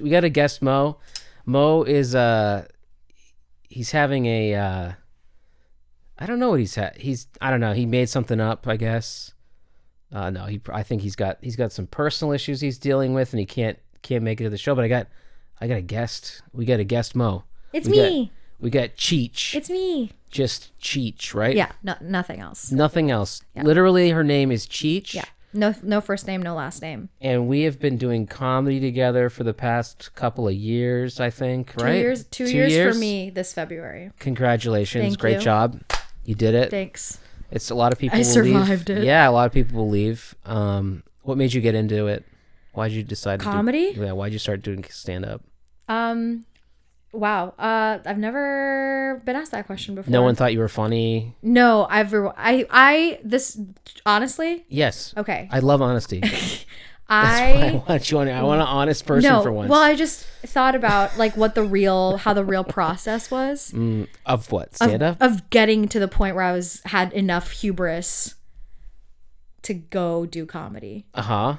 We got a guest, Mo. Mo is he's having a I don't know what I don't know. He made something up, I guess. No, I think he's got some personal issues he's dealing with, and he can't make it to the show. But I got a guest. We got a guest, Mo. It's me. We got Cheech. It's me. Just Cheech, right? Yeah, nothing else. Nothing else. Yeah. Literally, her name is Cheech. Yeah. No first name, no last name. And we have been doing comedy together for the past couple of years, I think, right? 2 years for me this February. Congratulations. Thank Great you. job. You did it. Thanks. It's a lot of people I will survived leave. it. Yeah, a lot of people will leave. What made you get into it? Why'd you decide comedy? Why'd you start doing stand-up? Wow. I've never been asked that question before. No one thought you were funny? No, this honestly? Yes. Okay. I love honesty. I want an honest person for once. Well, I just thought about like how the real process was. Of what? Stand-up? Of getting to the point where I had enough hubris to go do comedy. Uh-huh.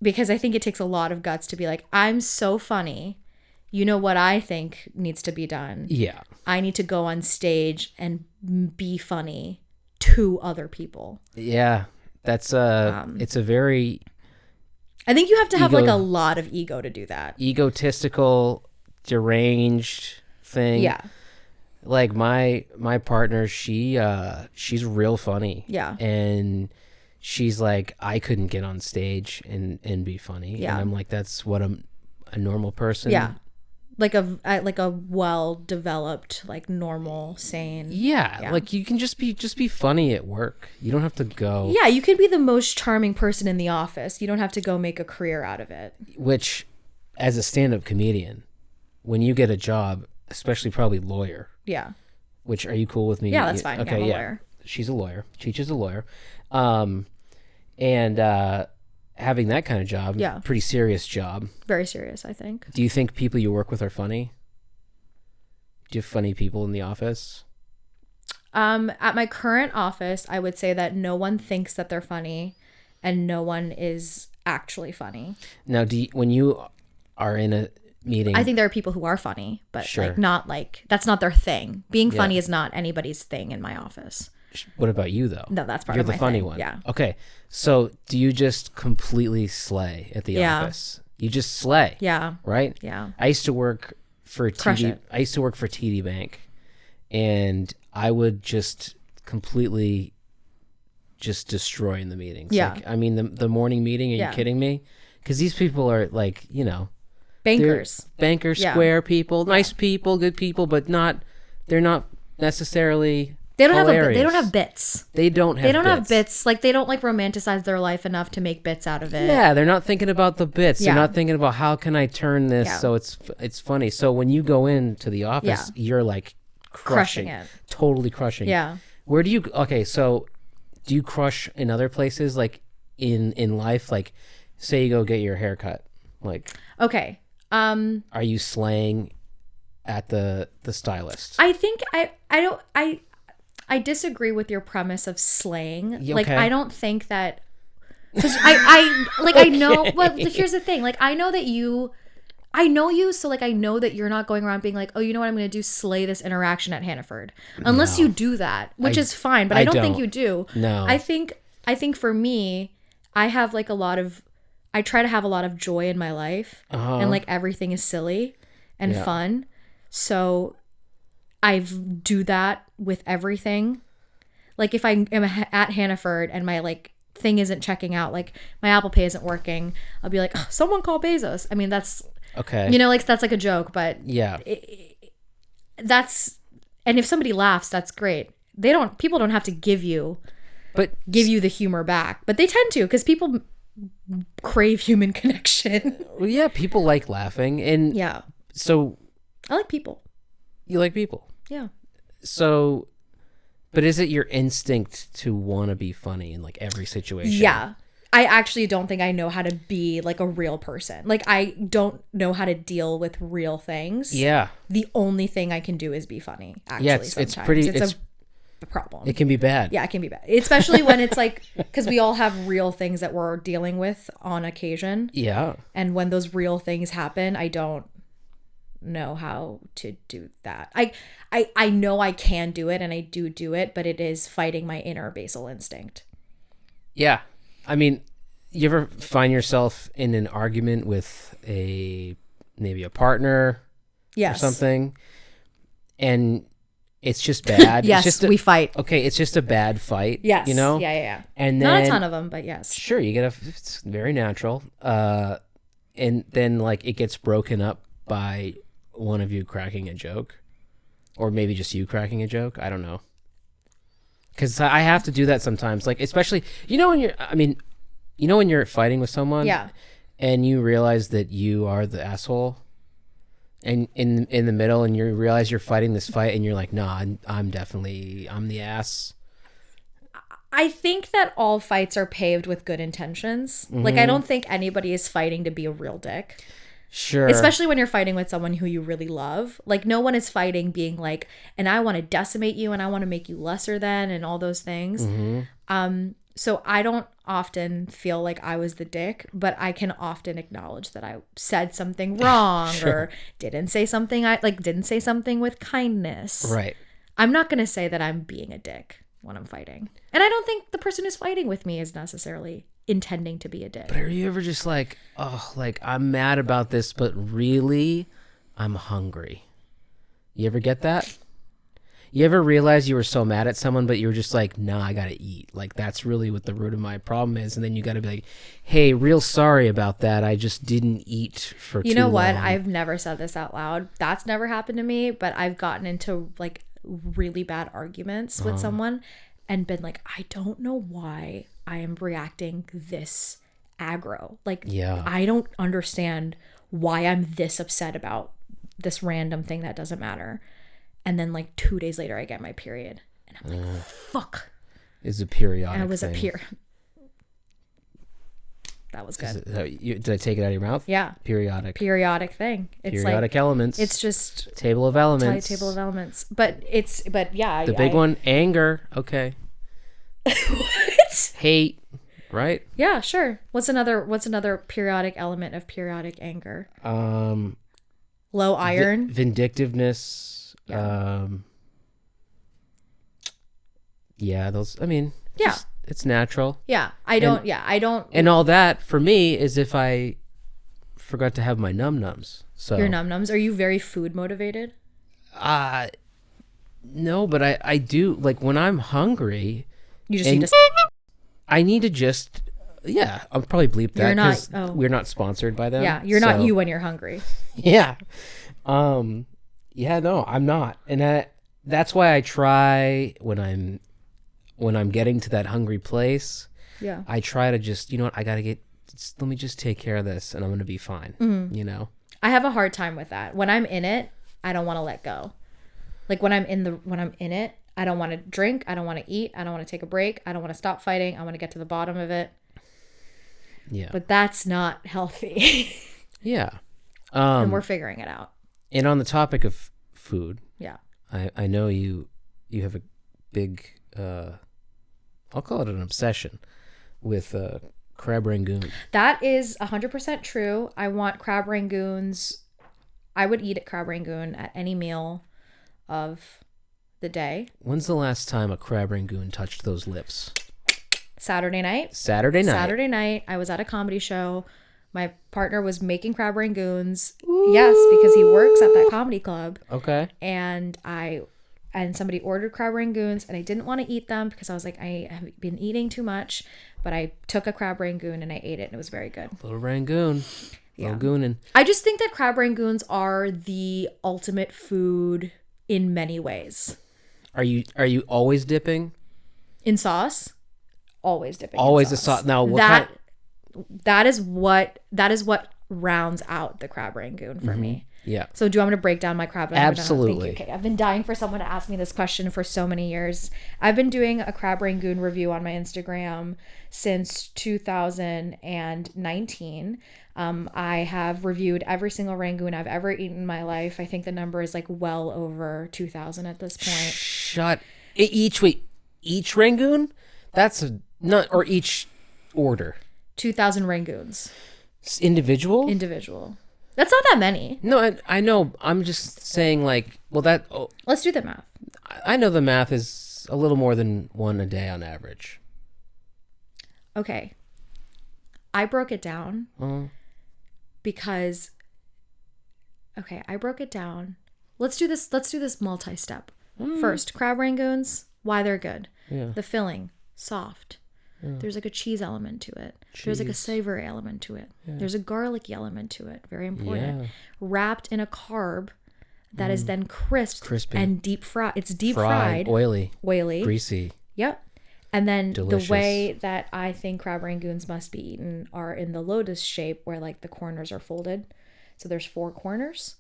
Because I think it takes a lot of guts to be like, I'm so funny. You know what I think needs to be done. Yeah. I need to go on stage and be funny to other people. Yeah. That's it's a very I think you have to have like a lot of ego to do that. Egotistical, deranged thing. Yeah. Like my partner, she's real funny. Yeah. And she's like, I couldn't get on stage and be funny. Yeah. And I'm like, that's what a normal person. Yeah. Like a well-developed, like normal, sane. Yeah. Like you can just be funny at work. You don't have to go. Yeah. You could be the most charming person in the office. You don't have to go make a career out of it. Which, as a stand-up comedian, when you get a job, especially probably lawyer. Yeah. Which, are you cool with me? Yeah, that's fine. Okay, yeah, I'm a lawyer. She's a lawyer. Cheech is a lawyer. And having that kind of job, pretty serious job. Very serious, I think. Do you think people you work with are funny? Do you have funny people in the office? At my current office, I would say that no one thinks that they're funny and no one is actually funny. Now, when you are in a meeting, I think there are people who are funny, but that's not their thing. Being funny is not anybody's thing in my office. What about you, though? No, that's part You're of my the funny thing. one. Yeah. Okay. So do you just completely slay at the office? You just slay. Yeah. Right? Yeah. I used to work for TD Bank, and I would just completely just destroy in the meetings. Yeah. Like, I mean, the morning meeting, are you kidding me? Because these people are like, bankers, square people, nice people, good people, but they're not necessarily... They don't have bits. They don't have bits. Like, they don't like romanticize their life enough to make bits out of it. Yeah, they're not thinking about the bits. They're not thinking about how can I turn this so it's funny. So when you go into the office, you're like crushing it. Totally crushing. Yeah. Where do you so do you crush in other places, like in life? Like, say you go get your hair cut. Like, okay. Are you slaying at the stylist? I think I disagree with your premise of slaying. Okay. Like, I don't think that, because I know, well, here's the thing. Like, I know you, so like, I know that you're not going around being like, oh, you know what I'm going to do? Slay this interaction at Hannaford. Unless you do that, which is fine, but I don't think you do. No. I think for me, I have like I try to have a lot of joy in my life, and like everything is silly and fun. So I do that with everything. Like, if I am at Hannaford and my like thing isn't checking out, like my Apple Pay isn't working, I'll be like, oh, someone call Bezos. I mean, that's okay. Like, that's like a joke, but yeah, and if somebody laughs, that's great. People don't have to give you the humor back, but they tend to, because people crave human connection. Well, yeah, people like laughing, and so I like people. You like people. Yeah. So, but is it your instinct to want to be funny in like every situation? Yeah. I actually don't think I know how to be like a real person. Like, I don't know how to deal with real things. Yeah. The only thing I can do is be funny. Actually, yeah, it's pretty. a problem. It can be bad. Yeah, it can be bad. Especially when it's like, because we all have real things that we're dealing with on occasion. Yeah. And when those real things happen, I don't know how to do that. I know I can do it, and I do it, but it is fighting my inner basal instinct. Yeah. I mean, you ever find yourself in an argument with maybe a partner or something, and it's just bad? Yes, we fight. Okay, it's just a bad fight. Yes. You know? Yeah. And then, not a ton of them, but yes. Sure, it's very natural. And then like it gets broken up by one of you cracking a joke, or maybe just you cracking a joke. I don't know. Because I have to do that sometimes. Like, especially, when you're fighting with someone, and you realize that you are the asshole, and in the middle, and you realize you're fighting this fight, and you're like, nah, I'm the ass. I think that all fights are paved with good intentions. Mm-hmm. Like, I don't think anybody is fighting to be a real dick. Sure. Especially when you're fighting with someone who you really love. Like, no one is fighting being like, and I want to decimate you, and I want to make you lesser than, and all those things. Mm-hmm. So I don't often feel like I was the dick, but I can often acknowledge that I said something wrong or didn't say something with kindness. Right. I'm not going to say that I'm being a dick when I'm fighting. And I don't think the person who's fighting with me is necessarily intending to be a dick. But are you ever just like, oh, like I'm mad about this, but really I'm hungry? You ever get that? You ever realize you were so mad at someone, but you were just like, nah, I gotta eat. Like, that's really what the root of my problem is. And then you gotta be like, hey, real sorry about that. I just didn't eat for too long. You know what? I've never said this out loud. That's never happened to me, but I've gotten into like really bad arguments with someone and been like, I don't know why I am reacting this aggro. Like, I don't understand why I'm this upset about this random thing that doesn't matter. And then like 2 days later, I get my period. And I'm like, fuck. It's a periodic And it was thing. That was good. Did I take it out of your mouth? Yeah. Periodic thing. It's periodic like, elements. It's just table of elements. Table of elements. But yeah. The big one, anger. Okay. What? Hate. Right? Yeah, sure. What's another periodic element of periodic anger? Low iron. Vindictiveness. Those, I mean, it's natural. Yeah. I don't. And all that for me is if I forgot to have my num-nums. So your num-nums. Are you very food motivated? No, but I do, like when I'm hungry. You just need to. I need to just, I'll probably bleep that because we're not sponsored by them. Yeah, you're not you when you're hungry. Yeah. No, I'm not. And that's why I try when I'm getting to that hungry place. Yeah. I try to just, let me just take care of this and I'm going to be fine. Mm-hmm. I have a hard time with that. When I'm in it, I don't want to let go. Like when I'm in it, I don't want to drink. I don't want to eat. I don't want to take a break. I don't want to stop fighting. I want to get to the bottom of it. Yeah. But that's not healthy. Yeah. And we're figuring it out. And on the topic of food. Yeah. I know you have a big, I'll call it an obsession with crab rangoon. That is 100% true. I want crab rangoons. I would eat at crab rangoon at any meal of the day. When's the last time a crab rangoon touched those lips? Saturday night. I was at a comedy show. My partner was making crab rangoons. Ooh. Yes, because he works at that comedy club. Okay. And somebody ordered crab rangoons, and I didn't want to eat them because I was like, I have been eating too much. But I took a crab rangoon and I ate it, and it was very good. Little rangoon. Yeah. Rangoonin'. I just think that crab rangoons are the ultimate food in many ways. Are you always dipping? In sauce? Always dipping. Always in sauce. A sauce. Now what that is what rounds out the crab rangoon for me. Yeah. So do you want me to break down my crab rangoon? Absolutely. Okay. I've been dying for someone to ask me this question for so many years. I've been doing a crab rangoon review on my Instagram since 2019. I have reviewed every single rangoon I've ever eaten in my life. I think the number is like well over 2,000 at this point. Shut Each Rangoon? That's not, or each order. 2,000 Rangoons. Individual? Individual. That's not that many. No, I know. I'm just saying, like, well, that. Oh, let's do the math. I know the math is a little more than one a day on average. Okay. I broke it down because. Okay, I broke it down. Let's do this multi-step. First, crab rangoons, why they're good. Yeah. The filling, soft. Yeah. There's like a cheese element to it. There's like a savory element to it. Yeah. There's a garlicky element to it. Very important. Yeah. Wrapped in a carb that is then crispy and deep fried. It's deep fried. Oily. Greasy. Yep. And then delicious. The way that I think crab rangoons must be eaten are in the lotus shape where like the corners are folded. So there's 4 corners.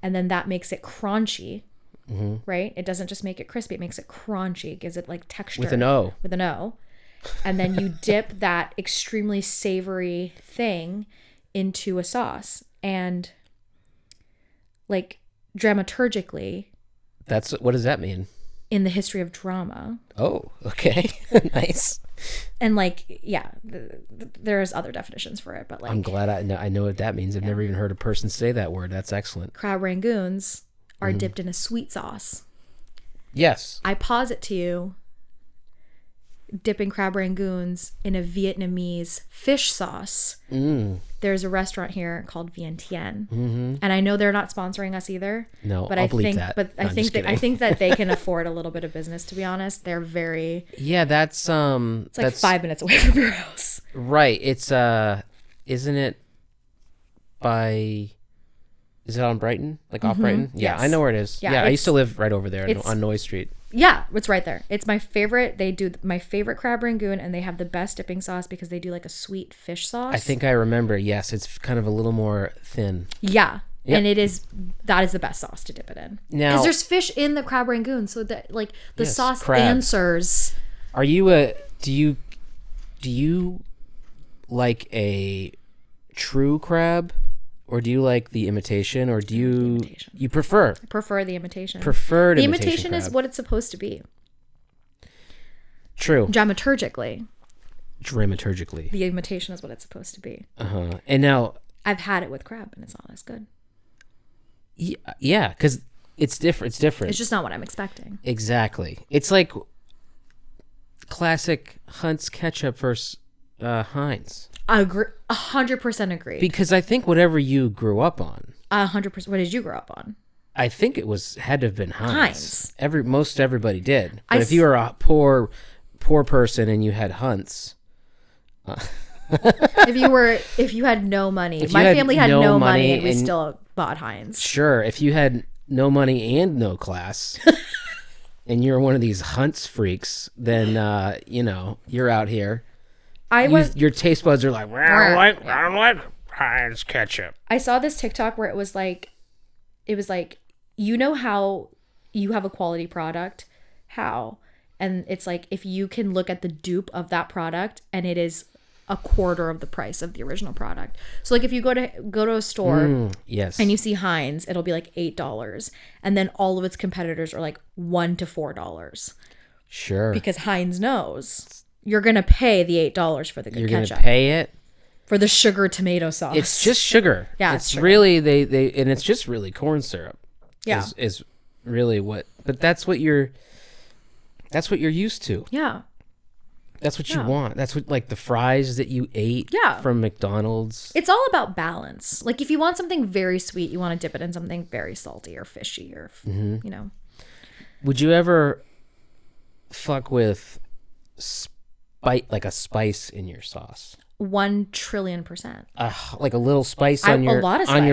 And then that makes it crunchy. Right? It doesn't just make it crispy. It makes it crunchy. It gives it like texture. With an O. And then you dip that extremely savory thing into a sauce. And like dramaturgically. What does that mean? In the history of drama. Oh, okay. Nice. And like, yeah, there's other definitions for it, but like. I'm glad I know what that means. I've never even heard a person say that word. That's excellent. Crab rangoons are dipped in a sweet sauce. Yes. I posit to you dipping crab rangoons in a Vietnamese fish sauce. There's a restaurant here called Vientiane, and I know they're not sponsoring us either. No, but I think that. But I think that they can afford a little bit of business. To be honest, they're very. Yeah, that's It's like 5 minutes away from your house. Right. It's isn't it by? Is it on Brighton? Like off Brighton? Yeah, yes. I know where it is. Yeah, I used to live right over there on Noy Street. Yeah, it's right there. It's my favorite. They do my favorite crab rangoon, and they have the best dipping sauce because they do like a sweet fish sauce. I think I remember. Yes, it's kind of a little more thin. Yeah, yep. And that is the best sauce to dip it in. Now, because there's fish in the crab rangoon, so that like the sauce answers. Are you do you like a true crab? Or do you like the imitation, or do you prefer? I prefer the imitation. The imitation crab is what it's supposed to be. True. Dramaturgically. The imitation is what it's supposed to be. And now I've had it with crab, and it's not as good. Yeah, because it's different. It's just not what I'm expecting. Exactly. It's like classic Hunt's ketchup versus Heinz. Agree, 100% agree. Because I think whatever you grew up on. 100%. What did you grow up on? I think it had to have been Heinz. Most everybody did. But if you were a poor person and you had Hunt's. if you had no money. My family had no money and we still bought Heinz. Sure. If you had no money and no class and you're one of these Hunt's freaks, then you're out here. Your taste buds are like, I don't like Heinz ketchup. I saw this TikTok where it was like, you know how you have a quality product? How? And it's like, if you can look at the dupe of that product and it is a quarter of the price of the original product. So like if you go to a store yes. and you see Heinz, it'll be like $8. And then all of its competitors are like $1 to $4. Sure. Because Heinz knows you're going to pay the $8 for the good ketchup. You're going to pay it? For the sugar tomato sauce. It's just sugar. Yeah, it's sugar. Really, and it's just really corn syrup. Yeah. Is really but that's what you're used to. Yeah. That's what you want. That's what, like the fries that you ate from McDonald's. It's all about balance. Like if you want something very sweet, you want to dip it in something very salty or fishy or, Would you ever fuck with like a spice in your sauce? 1,000,000,000,000%. Like a little spice on your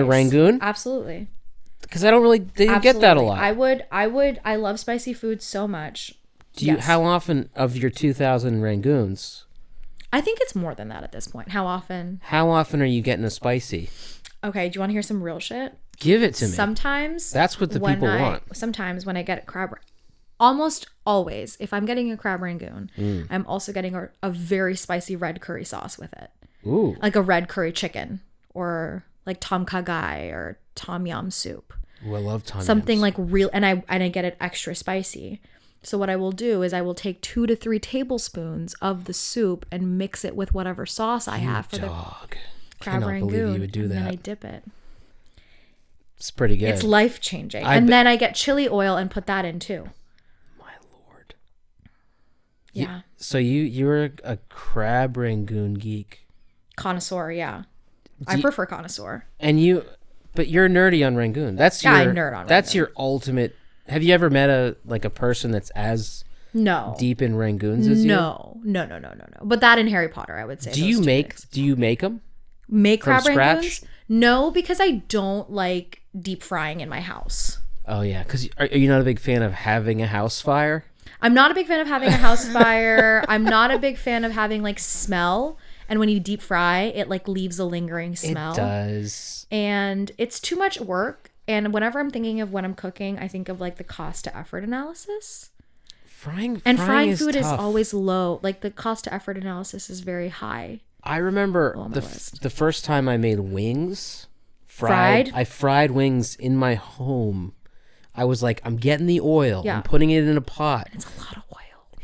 Rangoon? Absolutely. Because I don't really get that a lot. I love spicy food so much. How often of your 2,000 Rangoons? I think it's more than that at this point. How often? How often are you getting a spicy? Okay, do you want to hear some real shit? Give it to me. Sometimes. That's what the people want. Sometimes when I get crab, almost always, if I'm getting a crab Rangoon, I'm also getting a very spicy red curry sauce with it. Ooh. Like a red curry chicken or like tom kha gai or tom yum soup. Ooh, I love tom Something like real, and I get it extra spicy. So what I will do is I will take 2 to 3 tablespoons of the soup and mix it with whatever sauce I have for the crab rangoon, and then I dip it. It's pretty good. It's life-changing. And then I get chili oil and put that in too. My Lord. Yeah. So you're a crab rangoon geek. Connoisseur, yeah. I prefer connoisseur. But you're nerdy on rangoon. I nerd on That's rangoon. Your ultimate. Have you ever met a person that's as deep in rangoons as you? No. But that in Harry Potter, I would say. Do you make them? Make crab rangoons? No, because I don't like deep frying in my house. Oh yeah, because are you not a big fan of having a house fire? I'm not a big fan of having a house fire. I'm not a big fan of having like smell. And when you deep fry, it like leaves a lingering smell. It does. And it's too much work. And whenever I'm thinking of when I'm cooking, I think of like the cost to effort analysis. Frying food is always low. Like the cost to effort analysis is very high. I remember the first time I made wings. I fried wings in my home. I was like, I'm getting the oil. Yeah. I'm putting it in a pot. It's a lot of oil.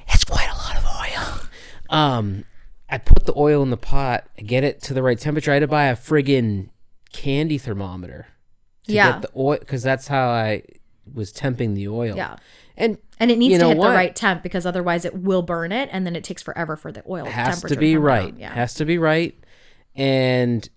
It's quite a lot of oil. I put the oil in the pot, get it to the right temperature. I had to buy a friggin' candy thermometer to get the oil, because that's how I was temping the oil. Yeah. And it needs to hit the right temp, because otherwise it will burn it, and then it takes forever for the oil temperature to come down. Has to be right. Yeah. Has to be right. And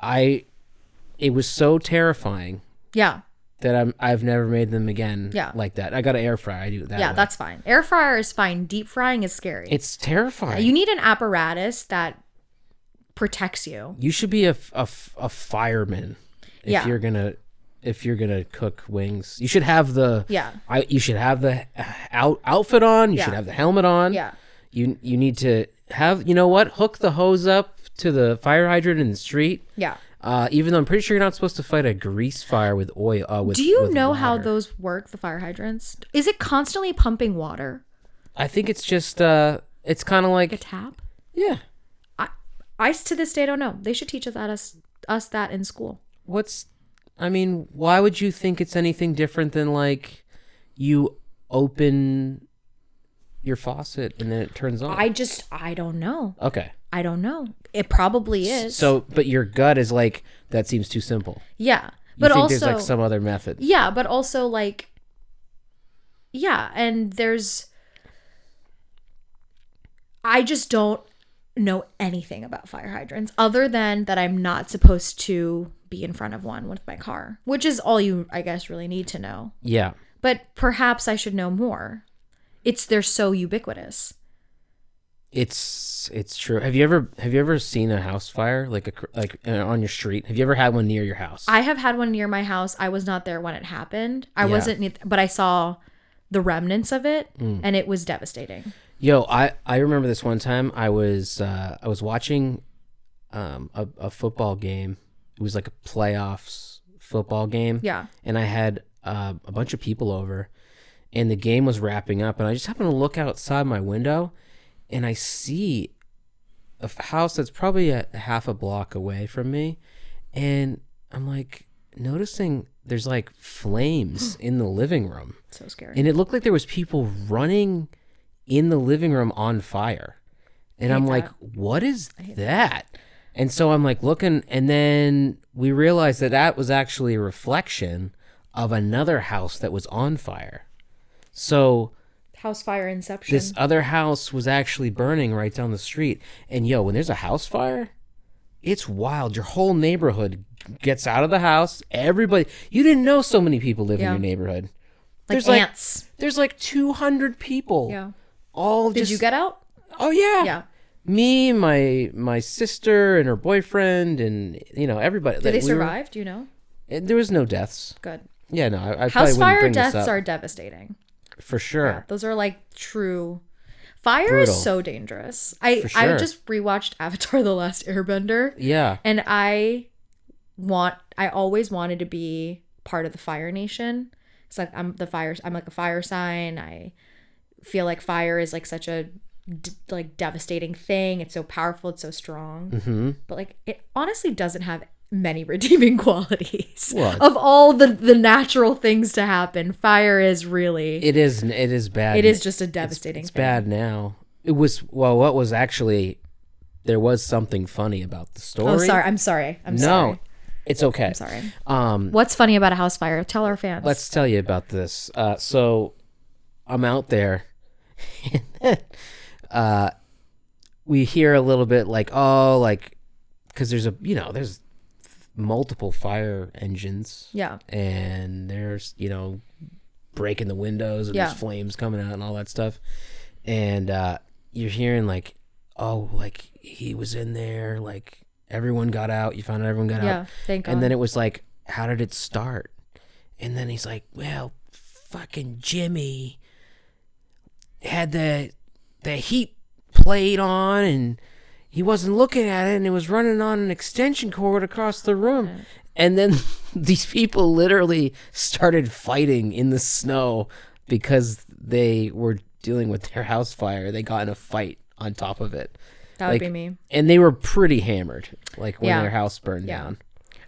it was so terrifying. Yeah. That I've never made them again like that. I got an air fryer. I do it that way. Yeah, that's fine. Air fryer is fine. Deep frying is scary. It's terrifying. You need an apparatus that protects you. You should be a fireman if you're gonna cook wings. You should have the you should have the outfit on. You should have the helmet on. Yeah. You need to have hook the hose up to the fire hydrant in the street. Yeah. Even though I'm pretty sure you're not supposed to fight a grease fire with oil. Do you know how those work, the fire hydrants? Is it constantly pumping water? I think it's just, it's kind of like a tap? Yeah. I to this day don't know. They should teach us that in school. Why would you think it's anything different than like you open your faucet and then it turns on? I don't know. Okay. I don't know. It probably is. So, but your gut is like, that seems too simple. Yeah. But also, there's like some other method. Yeah, but also like, and I just don't know anything about fire hydrants other than that I'm not supposed to be in front of one with my car, which is all you, I guess, really need to know. Yeah. But perhaps I should know more. They're so ubiquitous. It's true. Have you ever seen a house fire like on your street? Have you ever had one near your house? I have had one near my house. I was not there when it happened. I wasn't, but I saw the remnants of it, and it was devastating. Yo, I remember this one time. I was watching a football game. It was like a playoffs football game. Yeah. And I had a bunch of people over, and the game was wrapping up, and I just happened to look outside my window. And I see a house that's probably a half a block away from me. And I'm like noticing there's like flames in the living room. So scary. And it looked like there was people running in the living room on fire. And I'm like, what is that? And so I'm like looking, and then we realized that was actually a reflection of another house that was on fire. So house fire inception. This other house was actually burning right down the street. And when there's a house fire, it's wild. Your whole neighborhood gets out of the house. Everybody, you didn't know so many people live in your neighborhood. There's ants. There's like 200 people. Yeah. Did you get out? Oh yeah. Yeah. Me, my sister and her boyfriend, and everybody. Did they survive? Do you know? There was no deaths. Good. Yeah, no. I house probably fire wouldn't bring deaths this up. are devastating. For sure. Yeah, those are like true. Fire brutal. Is so dangerous. I just rewatched Avatar: The Last Airbender. Yeah. And I always wanted to be part of the Fire Nation. It's like I'm like a fire sign. I feel like fire is like such a devastating thing. It's so powerful, it's so strong. Mm-hmm. But like it honestly doesn't have many redeeming qualities. Of all the natural things to happen, fire is really... It is bad. It is just a devastating it's thing. Bad now. It was... Well, what was actually... There was something funny about the story. Oh, sorry. I'm sorry. No, it's okay. I'm sorry. What's funny about a house fire? Tell our fans. Let's tell you about this. So I'm out there. We hear a little bit like, because there's multiple fire engines. Yeah. And there's, breaking the windows and there's flames coming out and all that stuff. And you're hearing like, he was in there, like everyone got out. You found out everyone got out. Yeah, thank God. And then it was like, how did it start? And then he's like, well, fucking Jimmy had the heat plate on and he wasn't looking at it and it was running on an extension cord across the room. Okay. And then these people literally started fighting in the snow because they were dealing with their house fire. They got in a fight on top of it. That would be me. And they were pretty hammered, like when their house burned down.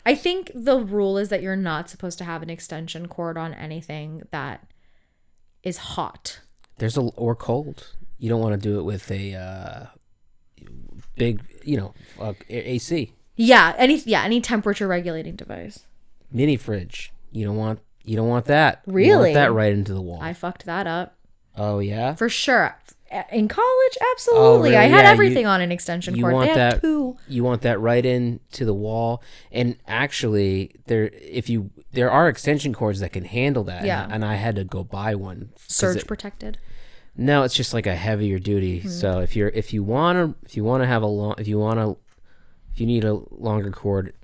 I think the rule is that you're not supposed to have an extension cord on anything that is hot. Or cold. You don't want to do it with a big, AC. Yeah, any temperature regulating device. Mini fridge. You don't want that. Really? You want that right into the wall. I fucked that up. Oh yeah? For sure. In college, absolutely. Oh, really? I had everything on an extension cord. Want they had two. You want that right into the wall. And actually, there are extension cords that can handle that. Yeah. And I had to go buy one. Surge protected? No, it's just like a heavier duty. Mm-hmm. So if you need a longer cord,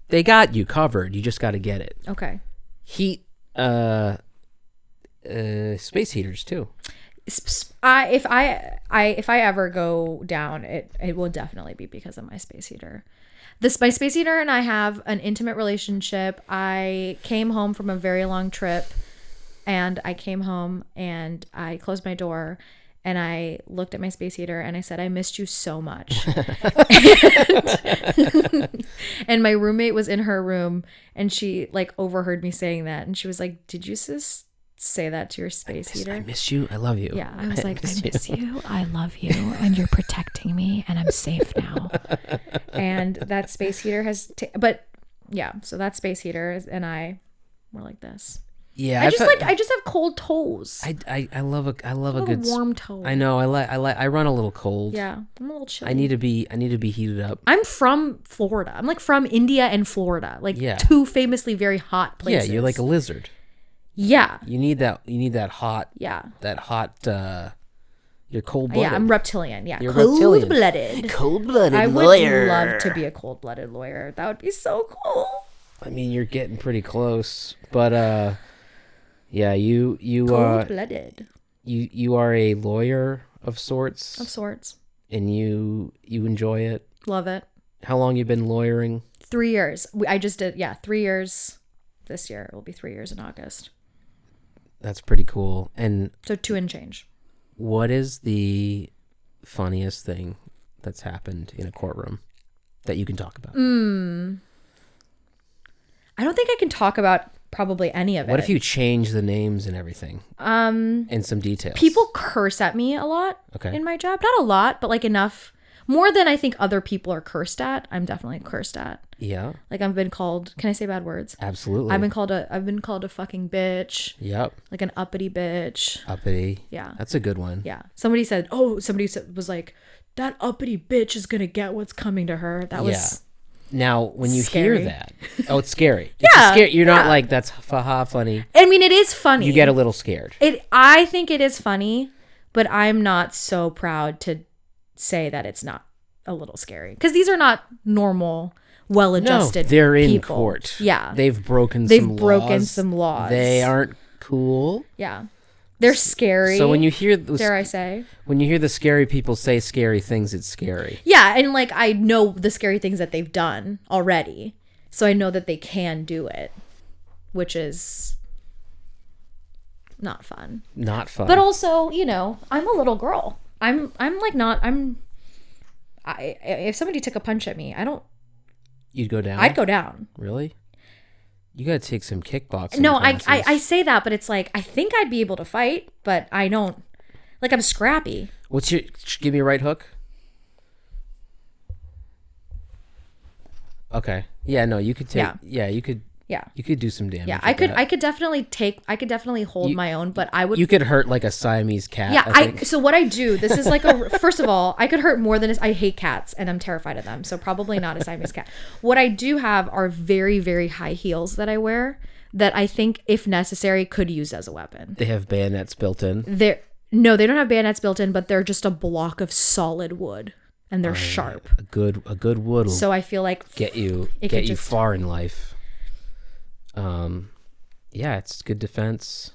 they got you covered. You just got to get it. Okay. Heat, space heaters too. If I ever go down, it will definitely be because of my space heater. My space heater and I have an intimate relationship. I came home from a very long trip, and I came home and I closed my door and I looked at my space heater and I said, I missed you so much. And my roommate was in her room and she like overheard me saying that, and she was like, did you say that to your space heater? I miss you. I love you. Yeah, I was like, I miss you. I love you. And you're protecting me and I'm safe now. And that space heater so that space heater and I were like this. Yeah, I just have cold toes. I love a good warm toe. I know. I run a little cold. Yeah, I'm a little chilly. I need to be heated up. I'm from Florida. I'm like from India and Florida, like two famously very hot places. Yeah, you're like a lizard. Yeah. You need that hot. Yeah. That hot. You're cold-blooded. Yeah, I'm reptilian. Yeah, you're cold-blooded. Cold-blooded I lawyer. would love to be a cold-blooded lawyer. That would be so cool. I mean, you're getting pretty close, but yeah, you cold-blooded. You are a lawyer of sorts. Of sorts. And you enjoy it. Love it. How long you been lawyering? 3 years. I just did 3 years. This year it will be 3 years in August. That's pretty cool. And so 2 and change. What is the funniest thing that's happened in a courtroom that you can talk about? I don't think I can talk about probably any of it. What if you change the names and everything? And some details. People curse at me a lot in my job. Not a lot, but like enough. More than I think other people are cursed at. I'm definitely cursed at. Yeah. Like I've been called, can I say bad words? Absolutely. I've been called a fucking bitch. Yep. Like an uppity bitch. Uppity. Yeah. That's a good one. Yeah. Somebody was like, that uppity bitch is going to get what's coming to her. That was Now, when you scary. hear that, it's scary. It's scary. You're not like, that's funny. I mean, it is funny. You get a little scared. I think it is funny, but I'm not so proud to say that it's not a little scary. Because these are not normal, well-adjusted they're in people. court. Yeah. They've broken some laws. They aren't cool. Yeah. They're scary. So when you hear dare I say? When you hear the scary people say scary things, it's scary. Yeah, and like I know the scary things that they've done already. So I know that they can do it, which is not fun. Not fun. But also, I'm a little girl. If somebody took a punch at me, You'd go down? I'd go down. Really? You gotta take some kickboxing No, classes. I say that, but it's like, I think I'd be able to fight, but I don't. Like, I'm scrappy. Give me a right hook? Okay. Yeah, no, you could take, you could. Yeah. You could do some damage. Yeah, I could definitely hold my own, but I would. You could hurt like a Siamese cat. Yeah, so what I do, this is like first of all, I could hurt more than I hate cats and I'm terrified of them. So probably not a Siamese cat. What I do have are very, very high heels that I wear that I think, if necessary, could use as a weapon. They have bayonets built in. No, they don't have bayonets built in, but they're just a block of solid wood. And they're sharp. A good wood will, so I feel like get you far in life. Yeah, it's good defense.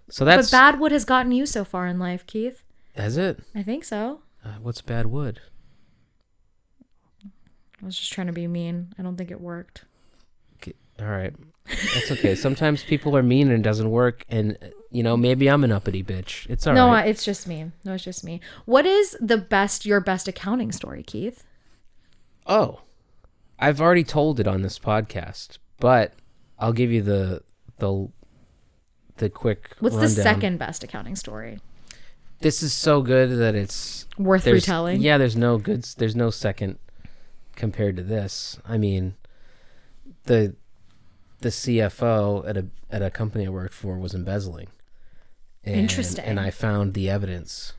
So that's. But bad wood has gotten you so far in life, Keith. Has it? I think so. What's bad wood? I was just trying to be mean. I don't think it worked. Okay. All right. That's okay. Sometimes people are mean and it doesn't work, and maybe I'm an uppity bitch. It's all right. No, it's just me. No, it's just me. What is your best accounting story, Keith? Oh, I've already told it on this podcast, but I'll give you the quick What's rundown. The second best accounting story? This is so good that it's worth retelling. Yeah, there's no second compared to this. I mean, the CFO at a company I worked for was embezzling. Interesting. And I found the evidence,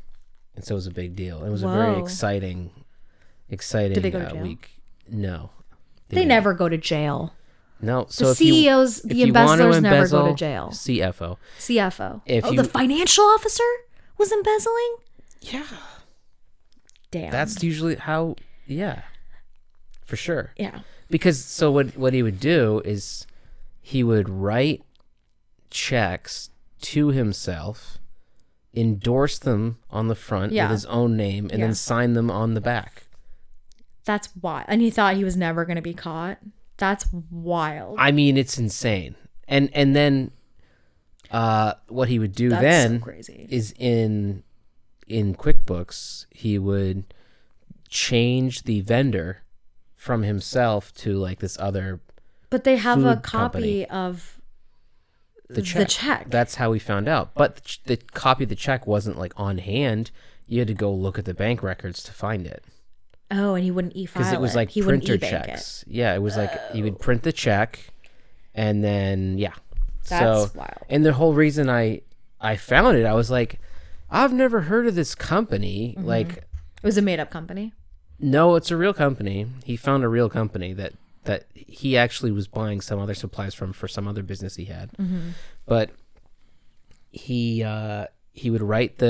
and so it was a big deal. It was a very exciting Did they go to jail? week. No, they never go to jail. No, so the CEOs, the embezzlers never go to jail. CFO. The financial officer was embezzling? Yeah. Damn. That's usually how, for sure. Yeah. Because, so what he would do is he would write checks to himself, endorse them on the front with his own name, and then sign them on the back. That's why. And he thought he was never going to be caught. That's wild. I mean, it's insane. And then what he would do is in QuickBooks, he would change the vendor from himself to like this other. But they have a copy company. of the check. That's how we found out. But the copy of the check wasn't like on hand. You had to go look at the bank records to find it. Oh, and he wouldn't e-file it. Because it was like printer checks. Yeah, it was like you would print the check, and then That's wild. And the whole reason I found it, I was like, I've never heard of this company. Mm-hmm. Like, it was a made-up company. No, it's a real company. He found a real company that he actually was buying some other supplies from for some other business he had. Mm-hmm. But he would write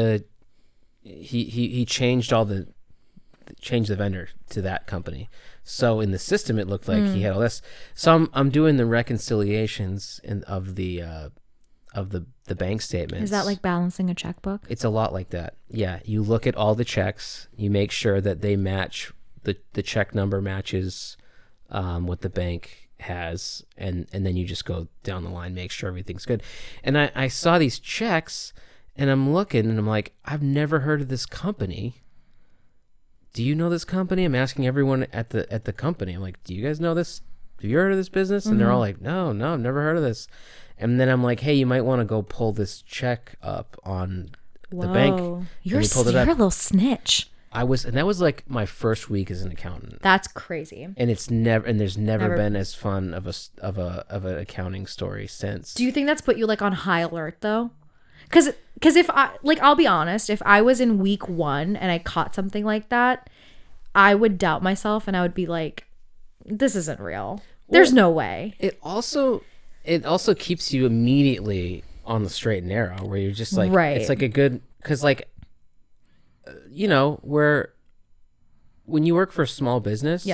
he changed the vendor to that company. So in the system, it looked like he had all this. So I'm doing the reconciliations of the bank statements. Is that like balancing a checkbook? It's a lot like that. Yeah, you look at all the checks, you make sure that they match the check number matches what the bank has, and then you just go down the line, make sure everything's good. And I saw these checks, and I'm looking, and I'm like, I've never heard of this company. Do you know this company? I'm asking everyone at the company. I'm like, do you guys know this? Have you heard of this business? And they're all like, no, I've never heard of this. And then I'm like, hey, you might want to go pull this check up on the bank. You're a little snitch. And that was like my first week as an accountant. That's crazy. And there's never been as fun of an accounting story since. Do you think that's put you like on high alert though? Because if I'll be honest, if I was in week 1 and I caught something like that, I would doubt myself and I would be like, this isn't real. There's no way. It also keeps you immediately on the straight and narrow, where you're just like, it's like a good, because like, where when you work for a small business,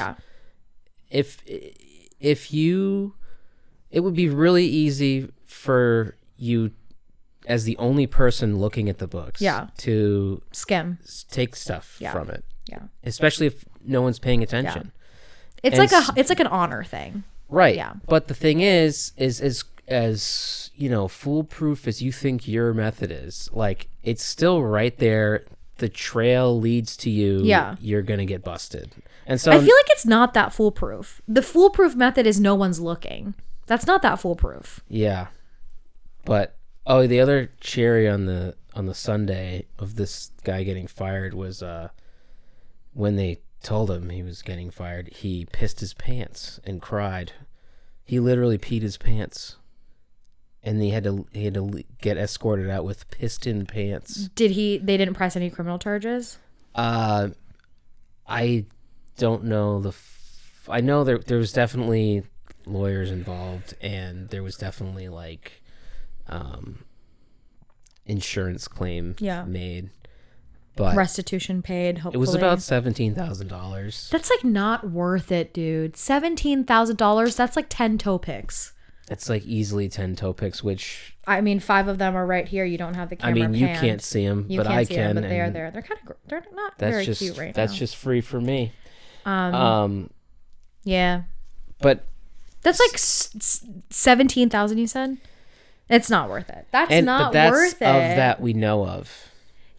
if you, it would be really easy for you as the only person looking at the books to skim, take stuff from it. Yeah. Especially if no one's paying attention. Yeah. It's like an honor thing. Right. Yeah. But the thing is as foolproof as you think your method is, like, it's still right there. The trail leads to you. Yeah. You're going to get busted. And so I feel like it's not that foolproof. The foolproof method is no one's looking. That's not that foolproof. Yeah. But the other cherry on the Sunday of this guy getting fired was when they told him he was getting fired, he pissed his pants and cried. He literally peed his pants. And he had to get escorted out with pissed in pants. They didn't press any criminal charges? I don't know I know there was definitely lawyers involved, and there was definitely like insurance claim made, but restitution paid. Hopefully, it was about $17,000. That's like not worth it, dude. $17,000. That's like 10 toe picks. It's like easily 10 toe picks, which 5 of them are right here. You don't have the camera. I mean, you can't see them, but I can. But they are there. They're kind of. They're not very cute right now. That's just free for me. Yeah. But that's like 17,000. You said it's not worth it. That's not worth it. Of that we know of.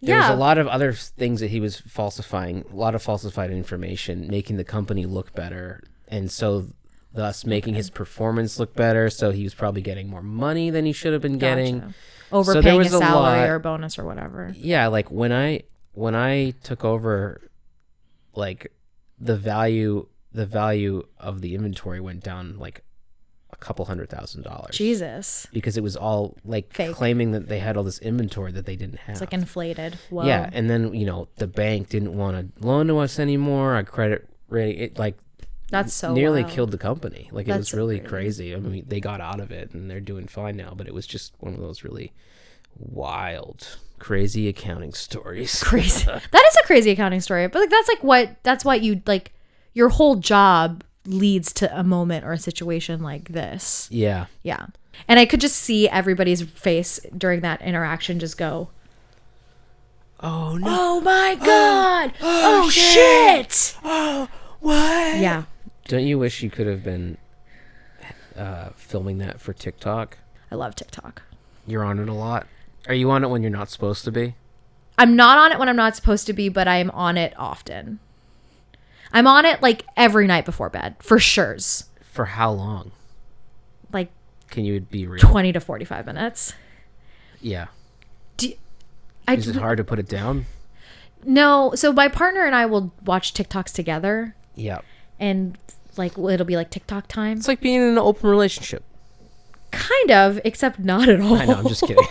There's a lot of other things that he was falsifying. A lot of falsified information, making the company look better, and so thus making his performance look better. So he was probably getting more money than he should have been getting. Overpaying a salary or a bonus or whatever. Yeah, like when I took over, like the value of the inventory went down like a couple $100,000. Jesus. Because it was all like fake, claiming that they had all this inventory that they didn't have. It's like inflated. Whoa. Yeah, and then the bank didn't want to loan to us anymore. Our credit rating, that's so nearly wild. Killed the company. Like, it was really crazy. I mean, they got out of it and they're doing fine now, but it was just one of those really wild, crazy accounting stories. Crazy. That is a crazy accounting story. But like that's what you like, your whole job leads to a moment or a situation like this. Yeah. Yeah. And I could just see everybody's face during that interaction just go, "Oh no. Oh my God. Oh shit. Oh, what?" Yeah. Don't you wish you could have been filming that for TikTok? I love TikTok. You're on it a lot. Are you on it when you're not supposed to be? I'm not on it when I'm not supposed to be, but I'm on it often. I'm on it like every night before bed, for sures. For how long? Like, can you be real? 20 to 45 minutes. Yeah. Is it hard to put it down? No. So my partner and I will watch TikToks together. Yeah. And like it'll be like TikTok time. It's like being in an open relationship. Kind of, except not at all. I know, I'm just kidding.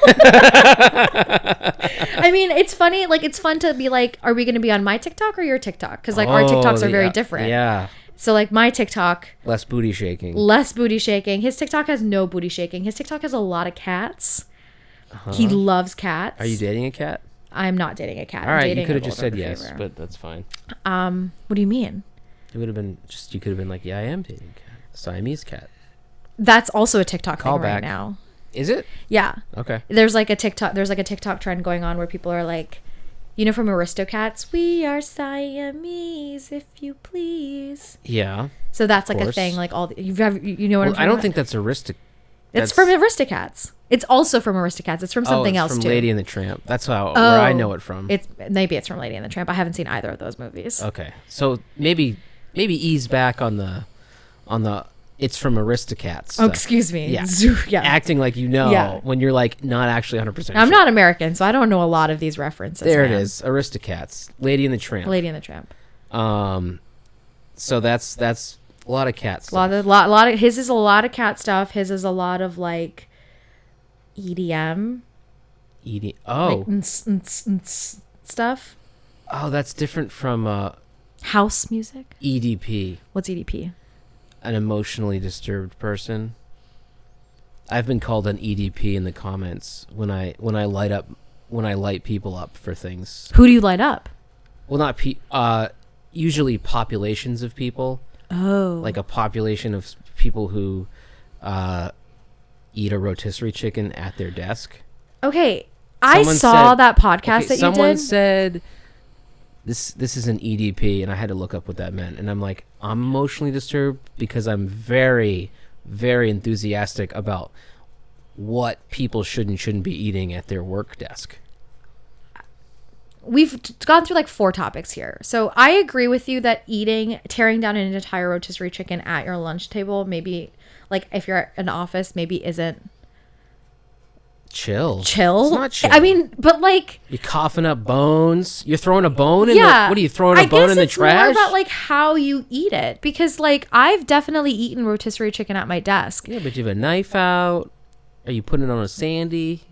I mean, it's funny. Like, it's fun to be like, are we going to be on my TikTok or your TikTok? Because like our TikToks are very different. Yeah. So like my TikTok. Less booty shaking. His TikTok has no booty shaking. His TikTok has a lot of cats. Uh-huh. He loves cats. Are you dating a cat? I'm not dating a cat. All right, you could have just said yes, but that's fine. What do you mean? It would have been just, you could have been like, yeah, I am dating a cat. Siamese cat. That's also a TikTok thing right now. Is it? Yeah. Okay. There's like a TikTok trend going on where people are like, from Aristocats, we are Siamese, if you please. Yeah. So that's like a thing, like all the, you know what I'm talking about? I don't think that's Aristocats. It's from Aristocats. It's also from Aristocats. It's from something else from too. Lady and the Tramp. That's where I know it from. Maybe it's from Lady and the Tramp. I haven't seen either of those movies. Okay. So maybe ease back on the it's from Aristocats stuff. Oh, excuse me. Yeah. Yeah. Acting like when you're like not actually 100% sure. I'm not American, so I don't know a lot of these references. There it is. Aristocats. Lady and the Tramp. Lady and the Tramp. So that's a lot of cat stuff. A lot of his is a lot of cat stuff. His is a lot of like EDM. Oh. Like, stuff. Oh, that's different from house music. EDP. What's EDP? An emotionally disturbed person. I've been called an EDP in the comments when I light people up for things. Who do you light up? Well, not usually populations of people. Oh. Like a population of people who eat a rotisserie chicken at their desk. Okay. I saw that podcast that you did. Someone said this is an EDP, and I had to look up what that meant. And I'm like, I'm emotionally disturbed because I'm very, very enthusiastic about what people should and shouldn't be eating at their work desk. we've gone through like 4 topics here. So I agree with you that tearing down an entire rotisserie chicken at your lunch table, maybe like if you're at an office, maybe isn't chill. It's not chill. I mean, but like you're coughing up bones. You're throwing a bone in what are you throwing a bone in the trash? I guess it's more about like how you eat it, because like I've definitely eaten rotisserie chicken at my desk. Yeah, but you have a knife out. Are you putting it on a sandy?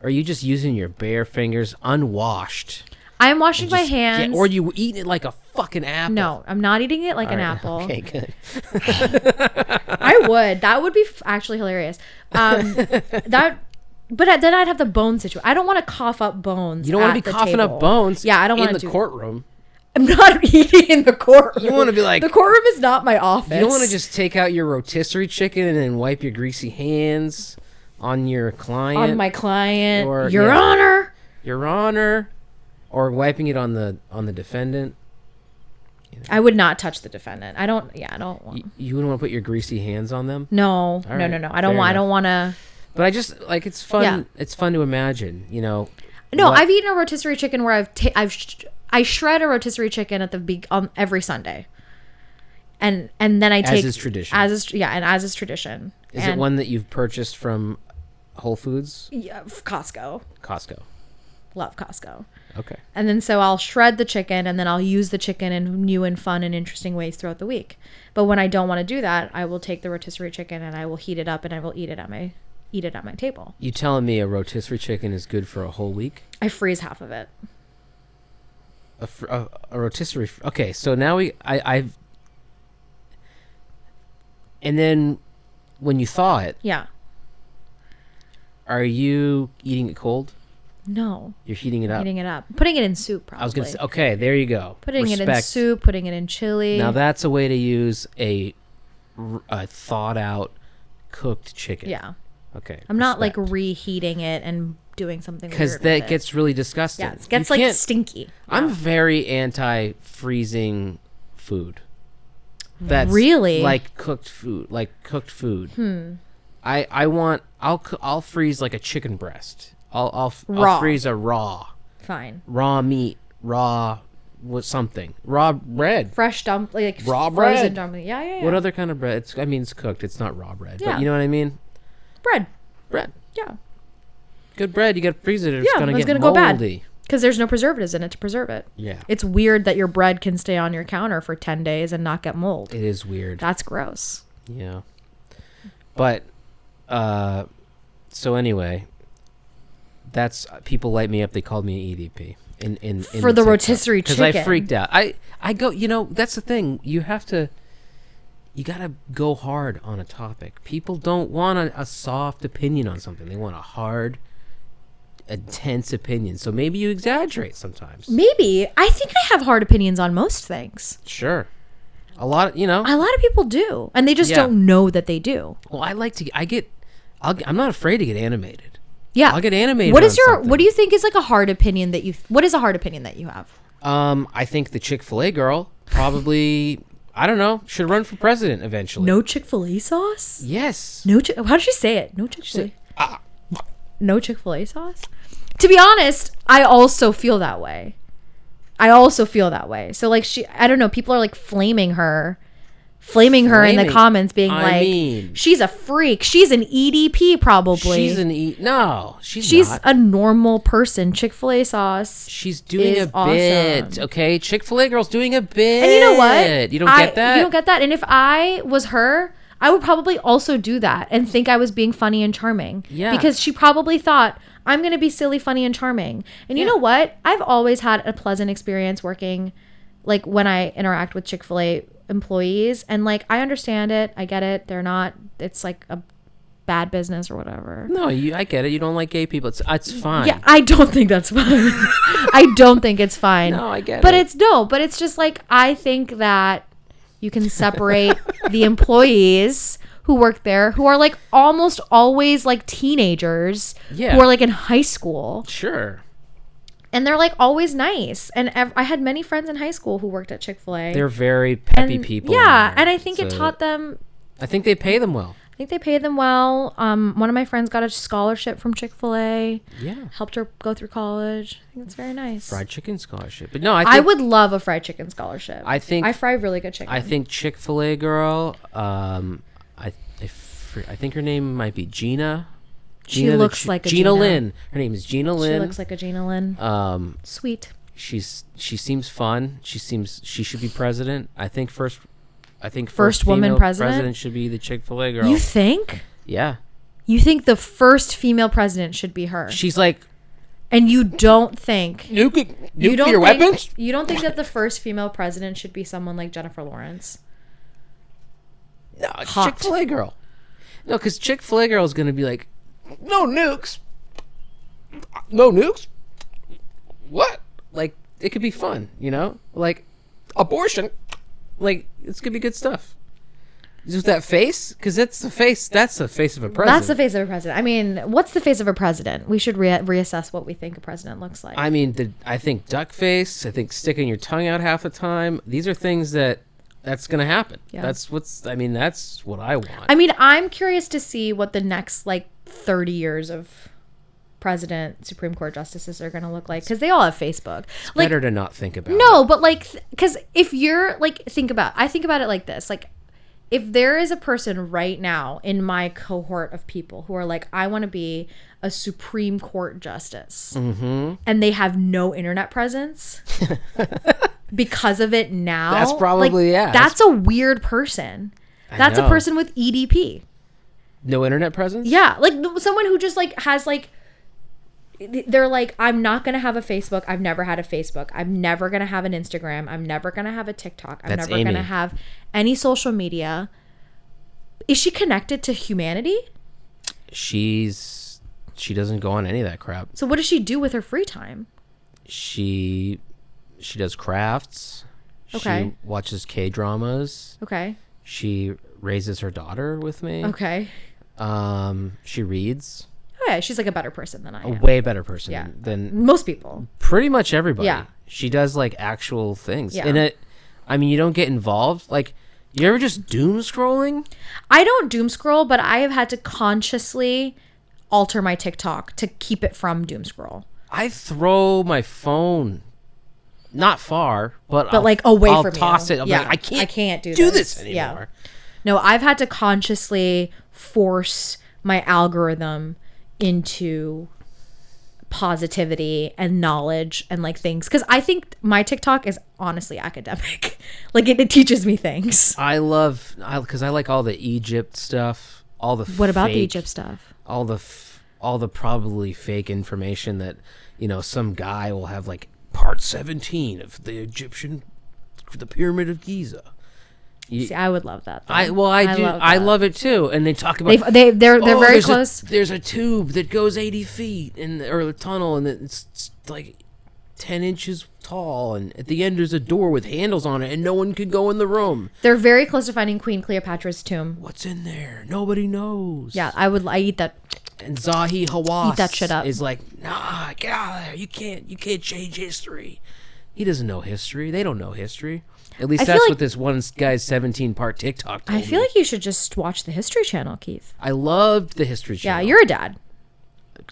Or are you just using your bare fingers unwashed? I'm washing my hands. Or you eat it like a fucking apple. No, I'm not eating it like an apple. Okay, good. I would. That would be actually hilarious. But then I'd have the bone situation. I don't want to cough up bones. You don't want to be coughing up bones. Yeah, I don't want to in the courtroom. I'm not eating in the courtroom. You want to be like, the courtroom is not my office. You don't want to just take out your rotisserie chicken and then wipe your greasy hands on your client. On my client. Or, Your Honor. Your Honor. Or wiping it on the defendant. You know. I would not touch the defendant. I don't want. You wouldn't want to put your greasy hands on them? No. Right, no. I don't want to. But I just like, it's fun. Yeah. It's fun to imagine, you know. No, I've eaten a rotisserie chicken where I shred a rotisserie chicken at every Sunday. And then I take, as is tradition. As is tradition. Is it one that you've purchased from Whole Foods? Yeah, Costco. Love Costco. Okay. And then so I'll shred the chicken, and then I'll use the chicken in new and fun and interesting ways throughout the week. But when I don't want to do that, I will take the rotisserie chicken and I will heat it up and I will eat it at my table. You telling me a rotisserie chicken is good for a whole week? I freeze half of it. A rotisserie. Okay, so now I've. And then when you thaw it. Yeah. Are you eating it cold? No. You're heating it up? Heating it up. Putting it in soup, probably. I was going to say, okay, there you go. Putting it in soup, putting it in chili. Now that's a way to use a thawed out cooked chicken. Yeah. Okay. I'm not like reheating it and doing something weird because that gets really disgusting. Yeah, it gets like stinky. I'm very anti-freezing food. That's really like cooked food. I'll freeze like a chicken breast. I'll freeze a raw. Fine. Raw meat, raw something. Raw bread. Fresh dumpling, like raw frozen bread. dumpling. Yeah. What other kind of bread? It's cooked. It's not raw bread. Yeah. But you know what I mean? Bread. Yeah. Good bread. You got to freeze it or it's going to get moldy. Go bad. Because there's no preservatives in it to preserve it. Yeah. It's weird that your bread can stay on your counter for 10 days and not get mold. It is weird. That's gross. Yeah. But, so anyway, that's, people light me up. They called me an EDP. In for the rotisserie chicken. Because I freaked out. I go, that's the thing. You got to go hard on a topic. People don't want a soft opinion on something. They want a hard, intense opinion. So maybe you exaggerate sometimes. Maybe. I think I have hard opinions on most things. Sure. A lot of people do. And they just don't know that they do. Well, I'm not afraid to get animated. Yeah. I'll get animated. What do you think is like a hard opinion what is a hard opinion that you have? I think the Chick-fil-A girl probably, I don't know, should run for president eventually. No Chick-fil-A sauce? Yes. How did she say it? No Chick-fil-A. No Chick-fil-A sauce? To be honest, I also feel that way. So like I don't know, people are like flaming her in the comments being she's a freak. She's an EDP probably. No, she's not. A normal person. Chick-fil-A sauce. She's doing a bit. Awesome. Okay, Chick-fil-A girl's doing a bit. And you know what? You don't get that? You don't get that. And if I was her, I would probably also do that and think I was being funny and charming. Yeah. Because she probably thought, I'm going to be silly, funny, and charming. And you know what? I've always had a pleasant experience working, like, when I interact with Chick-fil-A employees. And, like, I understand it. I get it. It's, like, a bad business or whatever. No, I get it. You don't like gay people. It's fine. Yeah, I don't think that's fine. I don't think it's fine. No, I get it. But it's just, like, I think that you can separate the employees who work there, who are like almost always like teenagers, who are like in high school. Sure. And they're like always nice. And I had many friends in high school who worked at Chick-fil-A. They're very peppy people. Yeah. And I think it taught them. I think they pay them well. think they pay them well. One of my friends got a scholarship from Chick-fil-A. Yeah. Helped her go through college. I think it's very nice. Fried chicken scholarship. But no, I would love a fried chicken scholarship. I fry really good chicken. I think Chick-fil-A girl, I think her name might be Gina. She looks like a Gina Lynn. Her name is Gina Lynn. She looks like a Gina Lynn. Sweet. She seems fun. She should be president. I think first woman president should be the Chick-fil-A girl. You think? Yeah. You think the first female president should be her? She's like, and you don't think nuclear weapons? You don't think that the first female president should be someone like Jennifer Lawrence? No, Chick-fil-A girl. No, because Chick-fil-A girl is going to be like, no nukes. No nukes? What? Like, it could be fun, Like, abortion. Like, it's going to be good stuff. Just that face? Because that's the face of a president. That's the face of a president. I mean, what's the face of a president? We should reassess what we think a president looks like. I mean, I think duck face. I think sticking your tongue out half the time. These are things that's going to happen. Yeah. That's what I want. I mean, I'm curious to see what the next, 30 years of president, Supreme Court justices are going to look like, because they all have Facebook. It's better to not think about it. No, but because if you're I think about it like this, if there is a person right now in my cohort of people who are like, I want to be a Supreme Court justice, and they have no internet presence because of it now, that's probably that's a weird person. That's a person with EDP. No internet presence? Yeah, someone who just has they're like, I'm not going to have a Facebook. I've never had a Facebook. I'm never going to have an Instagram. I'm never going to have a TikTok. I'm never going to have any social media. Is she connected to humanity? She doesn't go on any of that crap. So what does she do with her free time? She does crafts. Okay. She watches K-dramas. Okay. She raises her daughter with me. Okay. She reads. Okay, she's a better person than I am. A way better person than most people. Pretty much everybody. Yeah. She does actual things. Yeah. And you don't get involved. You ever just doom scrolling? I don't doom scroll, but I have had to consciously alter my TikTok to keep it from doom scroll. I throw my phone not far, but away from you. I'll toss it. I can't do this anymore. Yeah. No, I've had to consciously force my algorithm into positivity and knowledge and things, because I think my TikTok is honestly academic. It teaches me things. Because I like all the Egypt stuff, what about the Egypt stuff? All the probably fake information that some guy will have part 17 of the Pyramid of Giza. See, I would love that. I love it too. And they talk about they're very close. There's a tube that goes 80 feet or a tunnel, and it's 10 inches tall, and at the end there's a door with handles on it, and no one could go in the room. They're very close to finding Queen Cleopatra's tomb. What's in there? Nobody knows. Yeah, I eat that. And Zahi Hawass eat that shit up. Is nah, get out of there. You can't change history. He doesn't know history. They don't know history. At least that's what this one guy's 17-part TikTok told me. I feel like you should just watch the History Channel, Keith. I loved the History Channel. Yeah, you're a dad.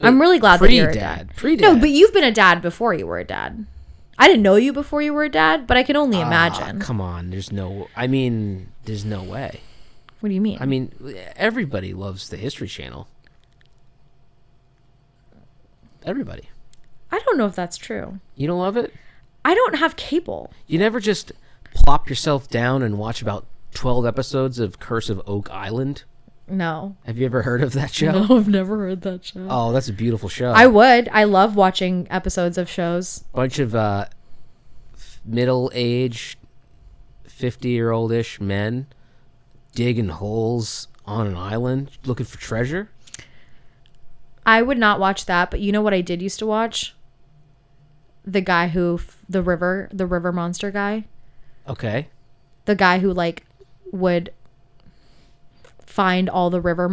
I'm really glad that you're a dad. Pre-dad. No, but you've been a dad before you were a dad. I didn't know you before you were a dad, but I can only imagine. Come on. There's no way. What do you mean? I mean, everybody loves the History Channel. Everybody. I don't know if that's true. You don't love it? I don't have cable. You never just plop yourself down and watch about 12 episodes of Curse of Oak Island? No. Have you ever heard of that show? No, I've never heard that show. Oh, that's a beautiful show. I would. I love watching episodes of shows. Bunch of middle-aged, 50-year-old-ish men digging holes on an island looking for treasure. I would not watch that, but you know what I did used to watch? The guy who, the river monster guy. Okay. The guy who would find all the river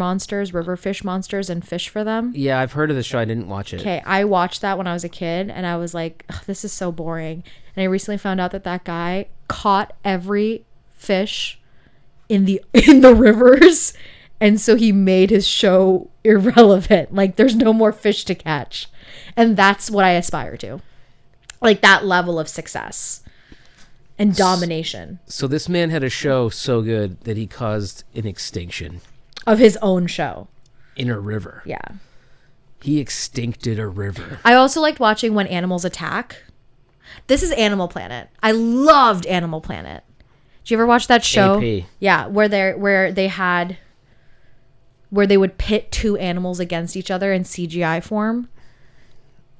fish monsters and fish for them. Yeah, I've heard of the show. I didn't watch it. Okay, I watched that when I was a kid, and I was like, this is so boring. And I recently found out that guy caught every fish in the rivers And so he made his show irrelevant. Like, there's no more fish to catch. And that's what I aspire to. Like, that level of success and domination. So this man had a show so good that he caused an extinction. Of his own show. In a river. Yeah. He extincted a river. I also liked watching When Animals Attack. This is Animal Planet. I loved Animal Planet. Did you ever watch that show? AP. Yeah, where they would pit two animals against each other in CGI form.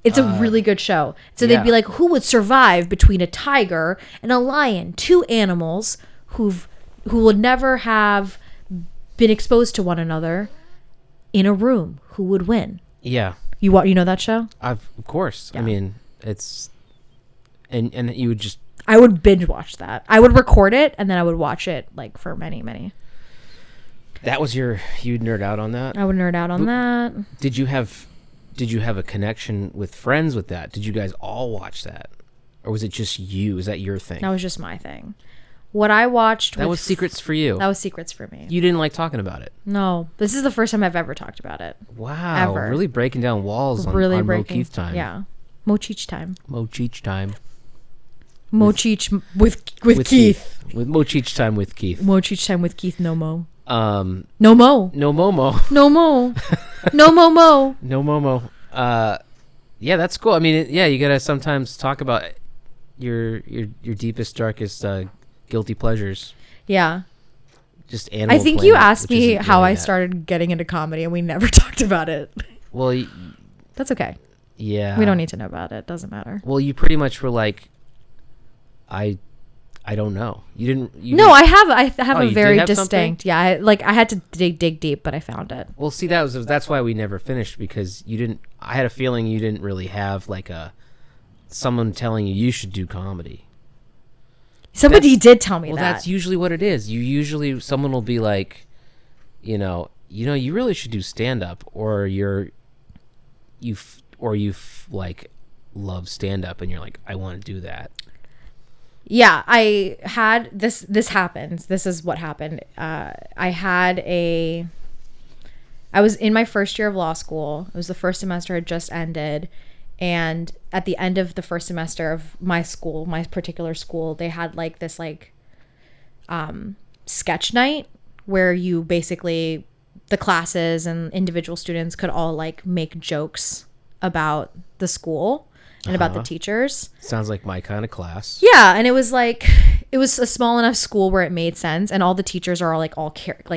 It's a really good show. So they'd be like, who would survive between a tiger and a lion? Two animals who would never have been exposed to one another in a room. Who would win? Yeah. You know that show? Of course. Yeah. I mean, it's and you would just. I would binge watch that. I would record it and then I would watch it like for many, many. That was you'd nerd out on that? I would nerd out on that. Did you have a connection with friends with that? Did you guys all watch that? Or was it just you? Is that your thing? That was just my thing. What I watched... That was secrets for you. That was secrets for me. You didn't like talking about it? No. This is the first time I've ever talked about it. Wow. Ever. Really breaking down walls on Mo Keith time. Yeah. Mo Cheech time. Mo Cheech time. Mo Cheech with Keith. With Mo Cheech time with Keith. Mo Cheech time with Keith, no mo. No mo. No momo. No mo. No momo. No momo. Yeah, that's cool. I mean, you gotta sometimes talk about your deepest, darkest guilty pleasures. Yeah. Just Animal I think Planet, you asked me how really I started getting into comedy, and we never talked about it. Well, that's okay. Yeah. We don't need to know about it. Doesn't matter. Well, you pretty much were like, I don't know. You didn't. I have a very distinct. Something? Yeah, I had to dig deep, but I found it. Well, see, that's why we never finished, because you didn't. I had a feeling you didn't really have like someone telling you should do comedy. Somebody did tell me that. Well, that's usually what it is. Someone will be like, you really should do stand up, or you like love stand up, and you're like, I want to do that. Yeah, I had this happened. This is what happened. I was in my first year of law school. It was the first semester had just ended. And at the end of the first semester of my school, my particular school, they had like this sketch night where you basically, the classes and individual students could all like make jokes about the school and about the teachers. Sounds like my kind of class. Yeah, and it was a small enough school where it made sense, and all the teachers are like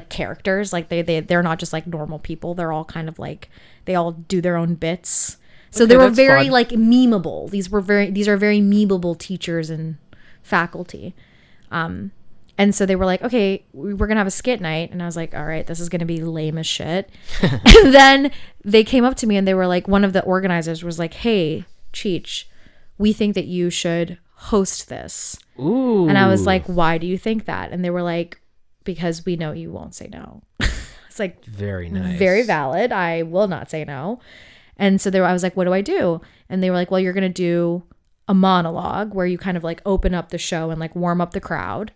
characters. Like they're not just like normal people. They're all kind of like, they all do their own bits. So they were very fun. Like memeable. These are very memeable teachers and faculty. And so they were like, okay, we're going to have a skit night. And I was like, all right, this is going to be lame as shit. And then they came up to me and they were like, one of the organizers was like, hey, Cheech, we think that you should host this. Ooh. And I was like, why do you think that? And they were like, because we know you won't say no. It's like, very nice. Very valid. I will not say no. And so I was like, what do I do? And they were like, well, you're going to do a monologue where you kind of like open up the show and like warm up the crowd.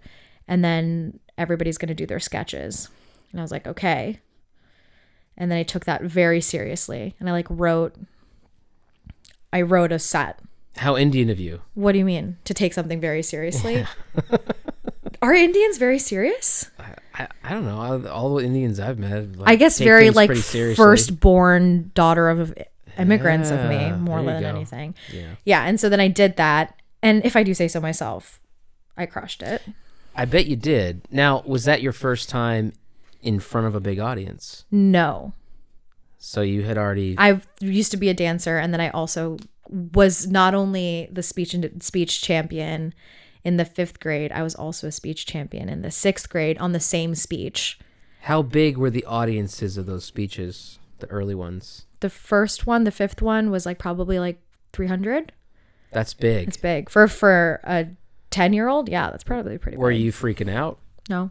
And then everybody's going to do their sketches. And I was like, okay. And then I took that very seriously. And I wrote a set. How Indian of you. What do you mean? To take something very seriously? Are Indians very serious? I don't know. All the Indians I've met, I guess very like firstborn daughter of immigrants of me, more than anything. Yeah. And so then I did that. And if I do say so myself, I crushed it. I bet you did. Now, was that your first time in front of a big audience? No. So you had already... I used to be a dancer, and then I also was not only the speech champion in the 5th grade, I was also a speech champion in the 6th grade on the same speech. How big were the audiences of those speeches, the early ones? The first one, the 5th one, was probably 300. That's big. It's big. For a 10-year-old, yeah, that's probably pretty big. Were you freaking out? No.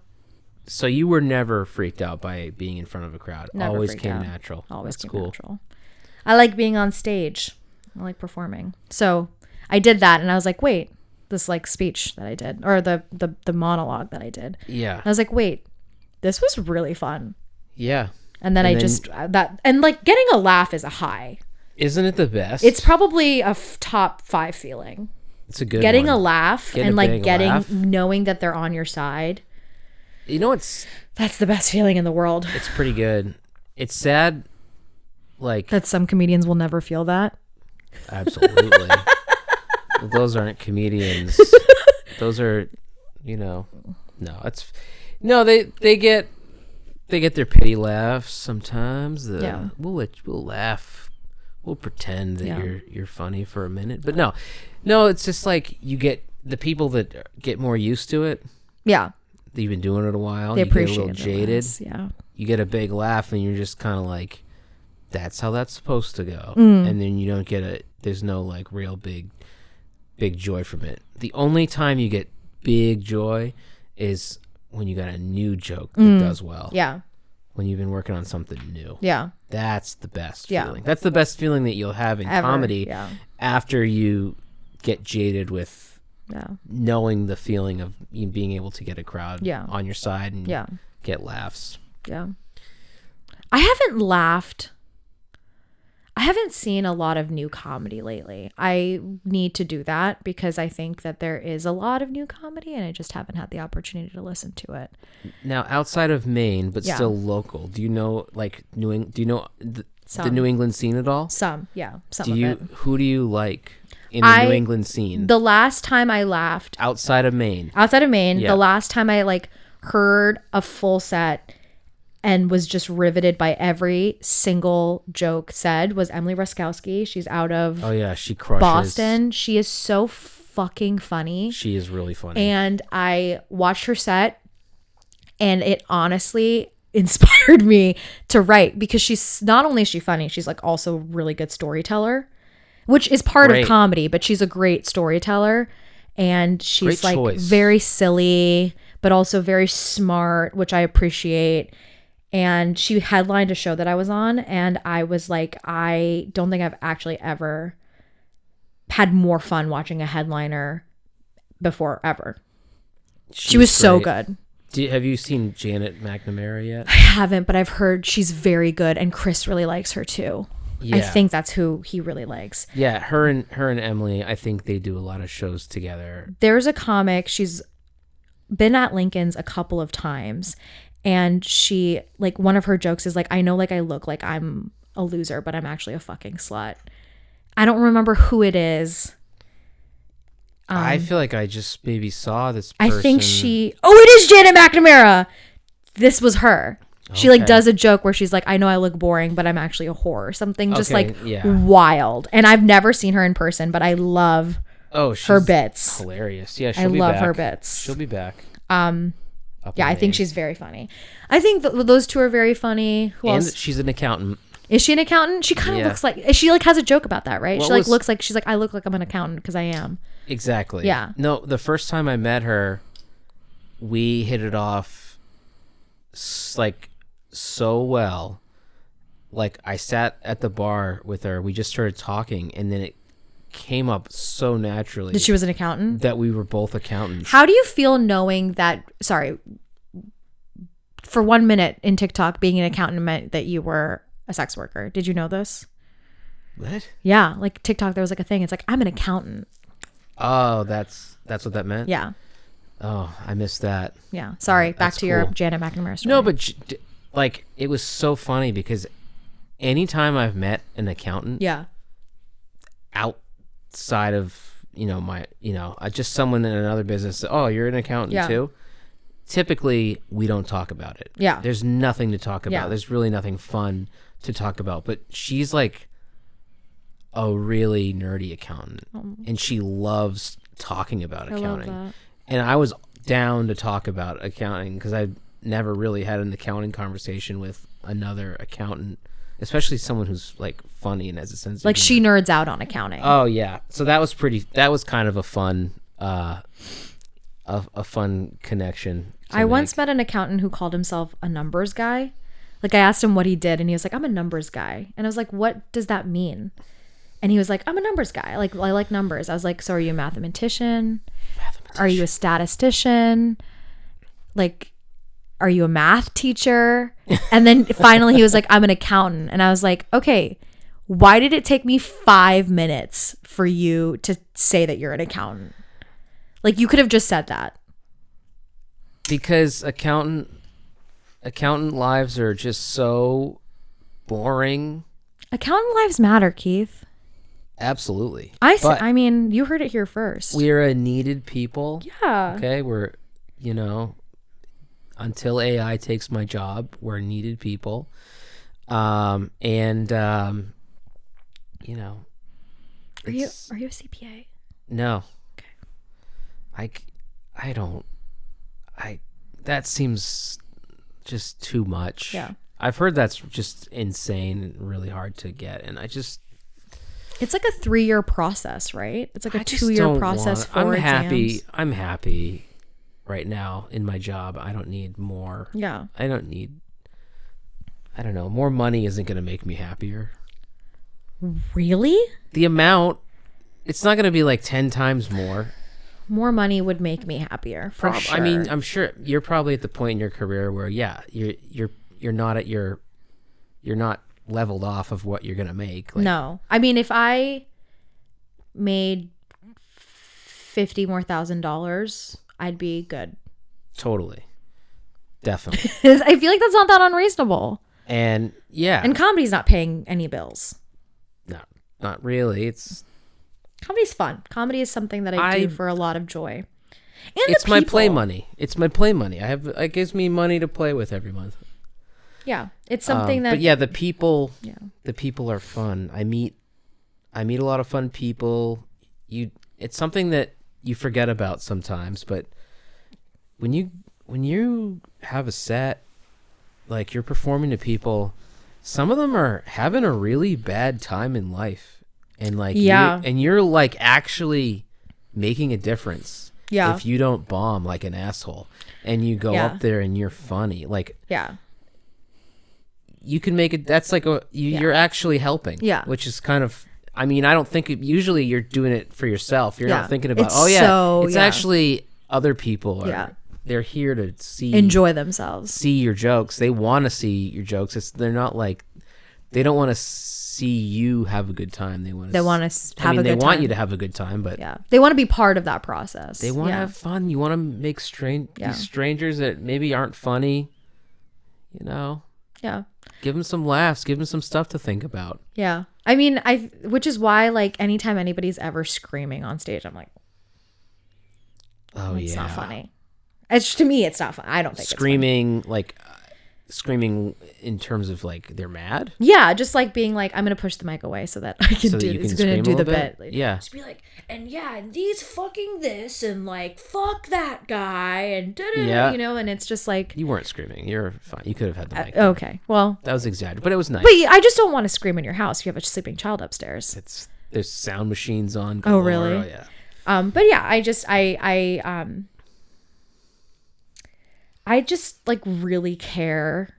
So you were never freaked out by being in front of a crowd? Never Always freaked came out. natural. Always That's came cool. Natural. I like being on stage. I like performing. So I did that, and I was like, wait, this speech that I did, or the monologue that I did. Yeah. I was like, wait, this was really fun. Yeah. And then like getting a laugh is a high. Isn't it the best? It's probably a top 5 feeling. It's a good getting one. A laugh and like knowing that they're on your side. You know that's the best feeling in the world. It's pretty good. It's sad, like that some comedians will never feel that. Absolutely. Well, those aren't comedians. Those are, no, they get their pity laughs sometimes. We'll laugh. We'll pretend that you're funny for a minute, but no, it's just like you get the people that get more used to it. Yeah. You've been doing it a while. They appreciate get a little jaded. Yeah. You get a big laugh and you're just kind of like, that's how that's supposed to go. And then you don't get there's no like real big joy from it. The only time you get big joy is when you got a new joke that does well. Yeah. When you've been working on something new. Yeah. That's the best feeling. That's the best feeling that you'll have in comedy after you get jaded with knowing the feeling of being able to get a crowd on your side and get laughs. Yeah. I haven't seen a lot of new comedy lately. I need to do that because I think that there is a lot of new comedy and I just haven't had the opportunity to listen to it. Now, outside of Maine, but still local, do you know like the New England scene at all? Some of it. Who do you like in the New England scene? The last time I laughed outside of Maine, the last time I like heard a full set and was just riveted by every single joke said was Emily Raskowski. She's out of she crushes Boston. She is so fucking funny. She is really funny. And I watched her set and it honestly inspired me to write because she's not only is she funny, she's like also a really good storyteller, which is part of comedy, but she's a great storyteller and she's like very silly, but also very smart, which I appreciate. And she headlined a show that I was on and I was like, I don't think I've actually ever had more fun watching a headliner before ever. She was so good. Have you seen Janet McNamara yet? I haven't, but I've heard she's very good and Chris really likes her too. Yeah. I think that's who he really likes. Yeah, her and Emily, I think they do a lot of shows together. There's a comic, she's been at Lincoln's a couple of times. And she, like, one of her jokes is like, I know, like, I look like I'm a loser, but I'm actually a fucking slut. I don't remember who it is. I feel like I just maybe saw this person. I think it is Janet McNamara. This was her. Okay. She, like, does a joke where she's like, I know I look boring, but I'm actually a whore. Something just, wild. And I've never seen her in person, but I love her bits. Hilarious. Yeah, she'll be back. I love her bits. She'll be back. I think she's very funny. I think those two are very funny. Who else? She's an accountant. Is she an accountant? She kind of looks like she like has a joke about that, right? Looks like she's like I look like I'm an accountant because I am. Exactly. Yeah. No, the first time I met her, we hit it off like so well. Like I sat at the bar with her. We just started talking, and then it came up so naturally that she was an accountant, that we were both accountants. How do you feel knowing that for 1 minute in TikTok being an accountant meant that you were a sex worker? Did you know this? What? Yeah, like TikTok there was like a thing, it's like I'm an accountant. Oh, that's what that meant? Yeah. Oh, I missed that. Yeah, sorry, back to your Janet McNamara story. No, but like it was so funny because anytime I've met an accountant outside of just someone in another business, oh, you're an accountant too, typically we don't talk about it. There's nothing to talk about. There's really nothing fun to talk about, but she's like a really nerdy accountant and she loves talking about accounting. And I was down to talk about accounting because I never really had an accounting conversation with another accountant, especially someone who's like funny and has a sense of like humor. She nerds out on accounting. Oh yeah. So that was kind of a fun fun connection. I once met an accountant who called himself a numbers guy. Like I asked him what he did and he was like, I'm a numbers guy. And I was like, what does that mean? And he was like, I'm a numbers guy. Like I like numbers. I was like, so are you a mathematician? Are you a statistician? Like, are you a math teacher? And then finally he was like, I'm an accountant. And I was like, okay, why did it take me 5 minutes for you to say that you're an accountant? Like, you could have just said that. Because accountant lives are just so boring. Accountant lives matter, Keith. Absolutely. I mean, you heard it here first. We're a needed people. Yeah. Okay. We're, until AI takes my job, we're needed people. Are you a CPA? No. Okay. That seems just too much. Yeah. I've heard that's just insane and really hard to get. And it's like a 3-year process, right? It's like a 2-year process for exams. I'm happy right now in my job. I don't need more. Yeah. I don't know. More money isn't going to make me happier. Really? The amount, it's not going to be like 10 times more. More money would make me happier, for sure. I mean, I'm sure you're probably at the point in your career where, you're not leveled off of what you're gonna make. Like, no, I mean, if I made $50,000 more, I'd be good. Totally, definitely. I feel like that's not that unreasonable. And and comedy's not paying any bills. No, not really. Comedy's fun. Comedy is something that I do for a lot of joy. And it's my play money. It gives me money to play with every month. Yeah, it's something that. But yeah, the people are fun. I meet a lot of fun people. It's something that you forget about sometimes. But when you have a set, like you're performing to people, some of them are having a really bad time in life. And like, you're like actually making a difference. Yeah. If you don't bomb like an asshole and you go up there and you're funny, like, you can make it. That's like you're actually helping. Yeah. Which is kind of, I mean, I don't think usually you're doing it for yourself. You're not thinking about, it's actually other people they're here to enjoy themselves, see your jokes. They want to see your jokes. They're not like, they don't want to see you have a good time. They want to have a good time. They want you to have a good time, but they want to be part of that process. They want to have fun. You want to make these strangers that maybe aren't funny, give them some laughs, give them some stuff to think about. Yeah. I mean, which is why, like, anytime anybody's ever screaming on stage, I'm like, it's not funny. To me, it's not fun. I don't think screaming, it's funny. Like, screaming in terms of like they're mad. Yeah, just like being like, I'm gonna push the mic away so that I can do the bit. Like, just be like, and these fucking this and like fuck that guy and and it's just like, you weren't screaming. You're fine. You could have had the mic. Okay, well, that was exaggerated, but it was nice. But I just don't want to scream in your house if you have a sleeping child upstairs. There's sound machines on. Oh really? Oh yeah. But yeah, I just like really care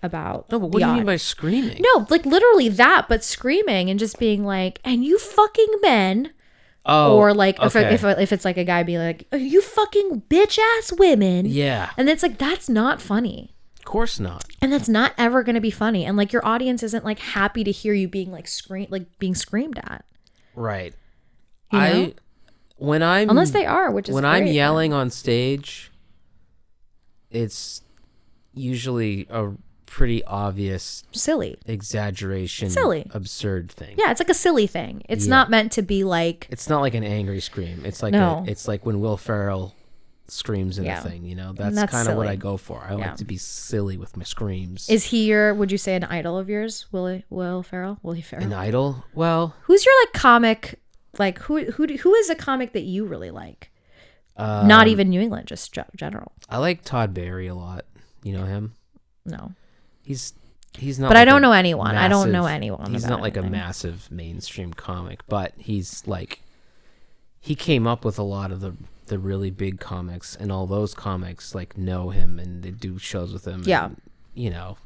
about. No, but what do you mean by screaming? No, like literally that, but screaming and just being like, and you fucking men. Oh, or like if it's like a guy being like, oh, you fucking bitch ass women. Yeah. And it's like, that's not funny. Of course not. And that's not ever going to be funny. And like your audience isn't like happy to hear you being like being screamed at. Right. Unless they are, which is when I'm yelling on stage, it's usually a pretty obvious, silly exaggeration, absurd thing. Yeah, it's like a silly thing. It's not meant to be like. It's not like an angry scream. It's like it's like when Will Ferrell screams in a thing. That's kind of what I go for. I like to be silly with my screams. Is he would you say, an idol of yours, Will Ferrell? An idol? Well, who's your like comic? Like who is a comic that you really like? Not even New England, just general. I like Todd Barry a lot. You know him? No. He's not. But I don't know anyone. I don't know anyone. He's not like a massive mainstream comic, but he's like, he came up with a lot of the really big comics, and all those comics like know him and they do shows with him. Yeah. And,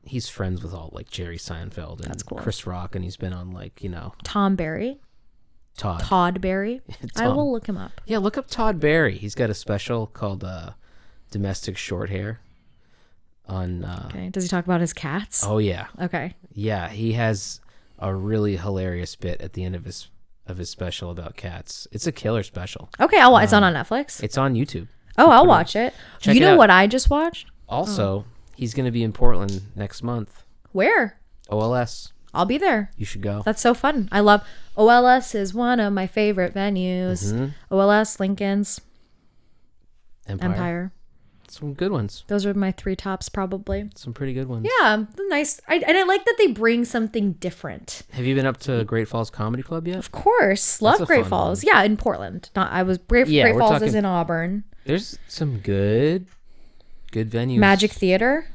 he's friends with all like Jerry Seinfeld and Chris Rock, and he's been on like Tom Barry. Todd Barry. I will look him up. Yeah, look up Todd Barry. He's got a special called domestic short hair. On okay. Does he talk about his cats? Oh yeah. Okay. Yeah, he has a really hilarious bit at the end of his special about cats. It's a killer special. Okay, it's on Netflix. It's on YouTube. Oh, I'll watch it. You know what I just watched? Also, he's going to be in Portland next month. Where? OLS. I'll be there. You should go. That's so fun. I love OLS is one of my favorite venues. Mm-hmm. OLS, Lincoln's, Empire. Some good ones. Those are my 3 tops, probably. Some pretty good ones. Yeah, nice. And I like that they bring something different. Have you been up to Great Falls Comedy Club yet? Of course, love Great Falls. One. Yeah, in Portland. Great Falls is in Auburn. There's some good venues. Magic Theater.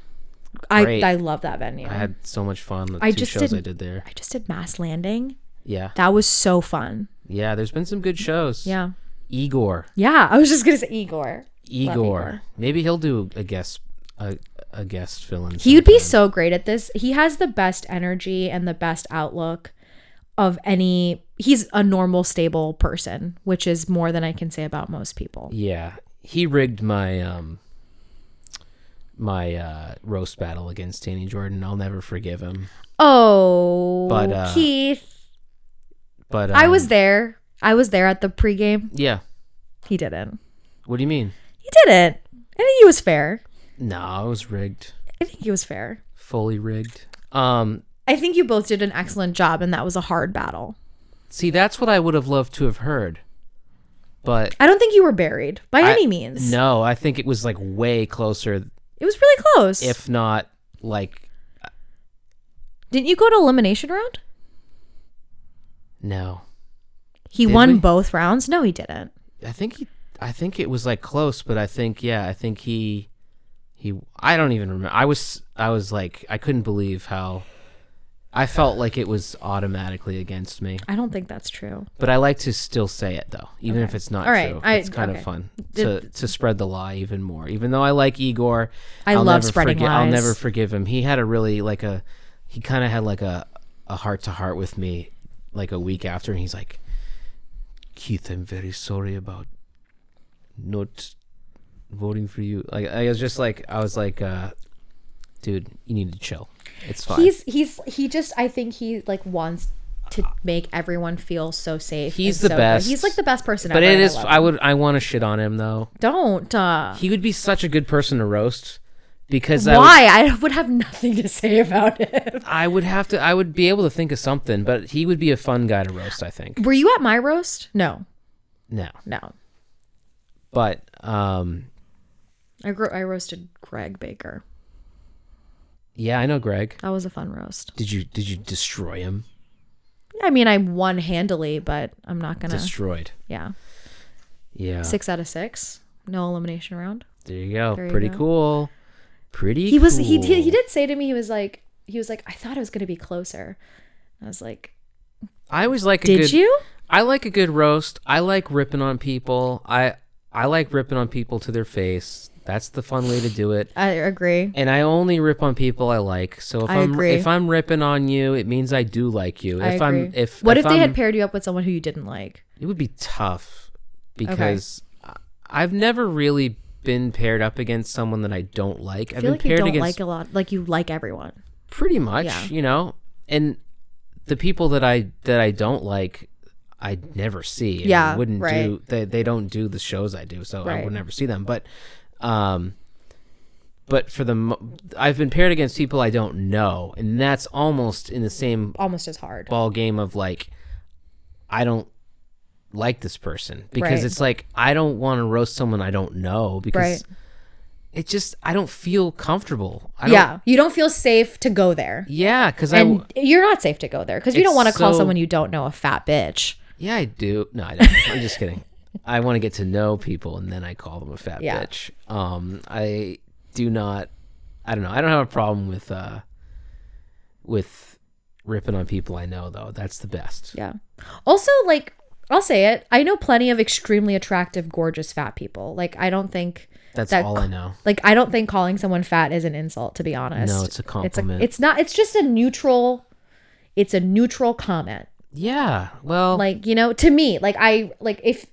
I love that venue. I had so much fun. The 2 shows I did there. I just did Mass Landing. Yeah, that was so fun. Yeah, there's been some good shows. Yeah, Igor. Yeah, I was just gonna say Igor. Maybe he'll do a guest fill-in. He would be so great at this. He has the best energy and the best outlook of any. He's a normal, stable person, which is more than I can say about most people. Yeah, he rigged my roast battle against Danny Jordan. I'll never forgive him. Oh, but Keith. But I was there. I was there at the pregame. Yeah, he didn't. What do you mean? He didn't. I think he was fair. No, it was rigged. I think he was fair. Fully rigged. I think you both did an excellent job, and that was a hard battle. See, that's what I would have loved to have heard. But I don't think you were buried by any means. No, I think it was like way closer. It was really close. If not, like... Didn't you go to elimination round? No. He won both rounds? No, he didn't. I think it was like close, but I think he I don't even remember. I was like, I couldn't believe how I felt like it was automatically against me. I don't think that's true. But I like to still say it though, even if it's not true. It's kind of fun to spread the lie even more. Even though I like Igor, I love spreading lies. I'll never forgive him. He had he kind of had like a heart to heart with me like a week after, and he's like, Keith, I'm very sorry about not voting for you. Like I was like, dude, you need to chill. It's fine. He just, I think he like wants to make everyone feel so safe. He's the best. He's like the best person ever. But it is. I want to shit on him though. Don't. He would be such a good person to roast. Because I would have nothing to say about it. I would be able to think of something, but he would be a fun guy to roast, I think. Were you at my roast? No. But I roasted Greg Baker. Yeah, I know Greg. That was a fun roast. Did you destroy him? I mean, I won handily, but I'm not gonna destroyed. Yeah. 6 out of 6. No elimination round. There you go. Pretty cool. He did say to me, he was like, I thought it was gonna be closer. I was like, I like a good roast. I like ripping on people. I like ripping on people to their face. That's the fun way to do it. I agree. And I only rip on people I like. So if I'm ripping on you, it means I do like you. What if they had paired you up with someone who you didn't like? It would be tough because I've never really been paired up against someone that I don't like. I've been paired against like a lot, like you like everyone. Pretty much, And the people that I don't like, I never see. Yeah, wouldn't do. They don't do the shows I do, so I would never see them. But I've been paired against people I don't know, and that's almost in the same, almost as hard ball game of like, I don't like this person because it's like I don't want to roast someone I don't know because it just, I don't feel comfortable. You don't feel safe to go there. Yeah, because you're not safe to go there because you don't want to call someone you don't know a fat bitch. Yeah, I do. No, I don't. I'm just kidding. I want to get to know people and then I call them a fat bitch. I do not. I don't know. I don't have a problem with ripping on people I know though. That's the best. Yeah. Also, like, I'll say it. I know plenty of extremely attractive, gorgeous fat people. Like, I don't think that's all I know. Like, I don't think calling someone fat is an insult, to be honest. No, it's a compliment. It's not. It's just a neutral. It's a neutral comment. Yeah. Well, like, to me, if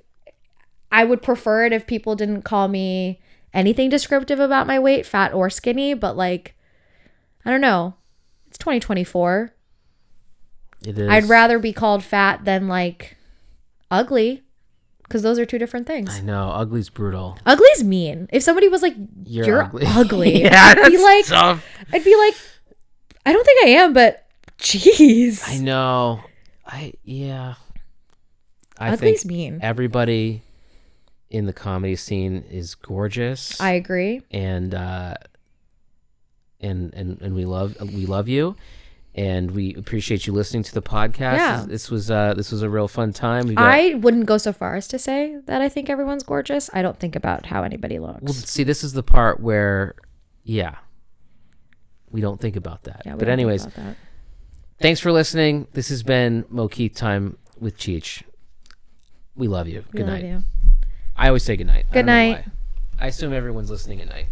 I would prefer it if people didn't call me anything descriptive about my weight, fat or skinny, but like, I don't know. It's 2024. It is. I'd rather be called fat than like ugly, because those are two different things. I know. Ugly's brutal. Ugly's mean. If somebody was like, you're ugly, yeah, I'd be like, tough. I'd be like, I don't think I am, but jeez. I know. Ugly's mean. Everybody in the comedy scene is gorgeous. I agree. And we love you, and we appreciate you listening to the podcast. Yeah. This was a real fun time. I wouldn't go so far as to say that I think everyone's gorgeous. I don't think about how anybody looks. Well, see, this is the part where, we don't think about that. Yeah, but anyways, thanks for listening. This has been Mo Keith Time with Cheech. We love you. Good night. Love you. I always say good night. Good night. I assume everyone's listening at night.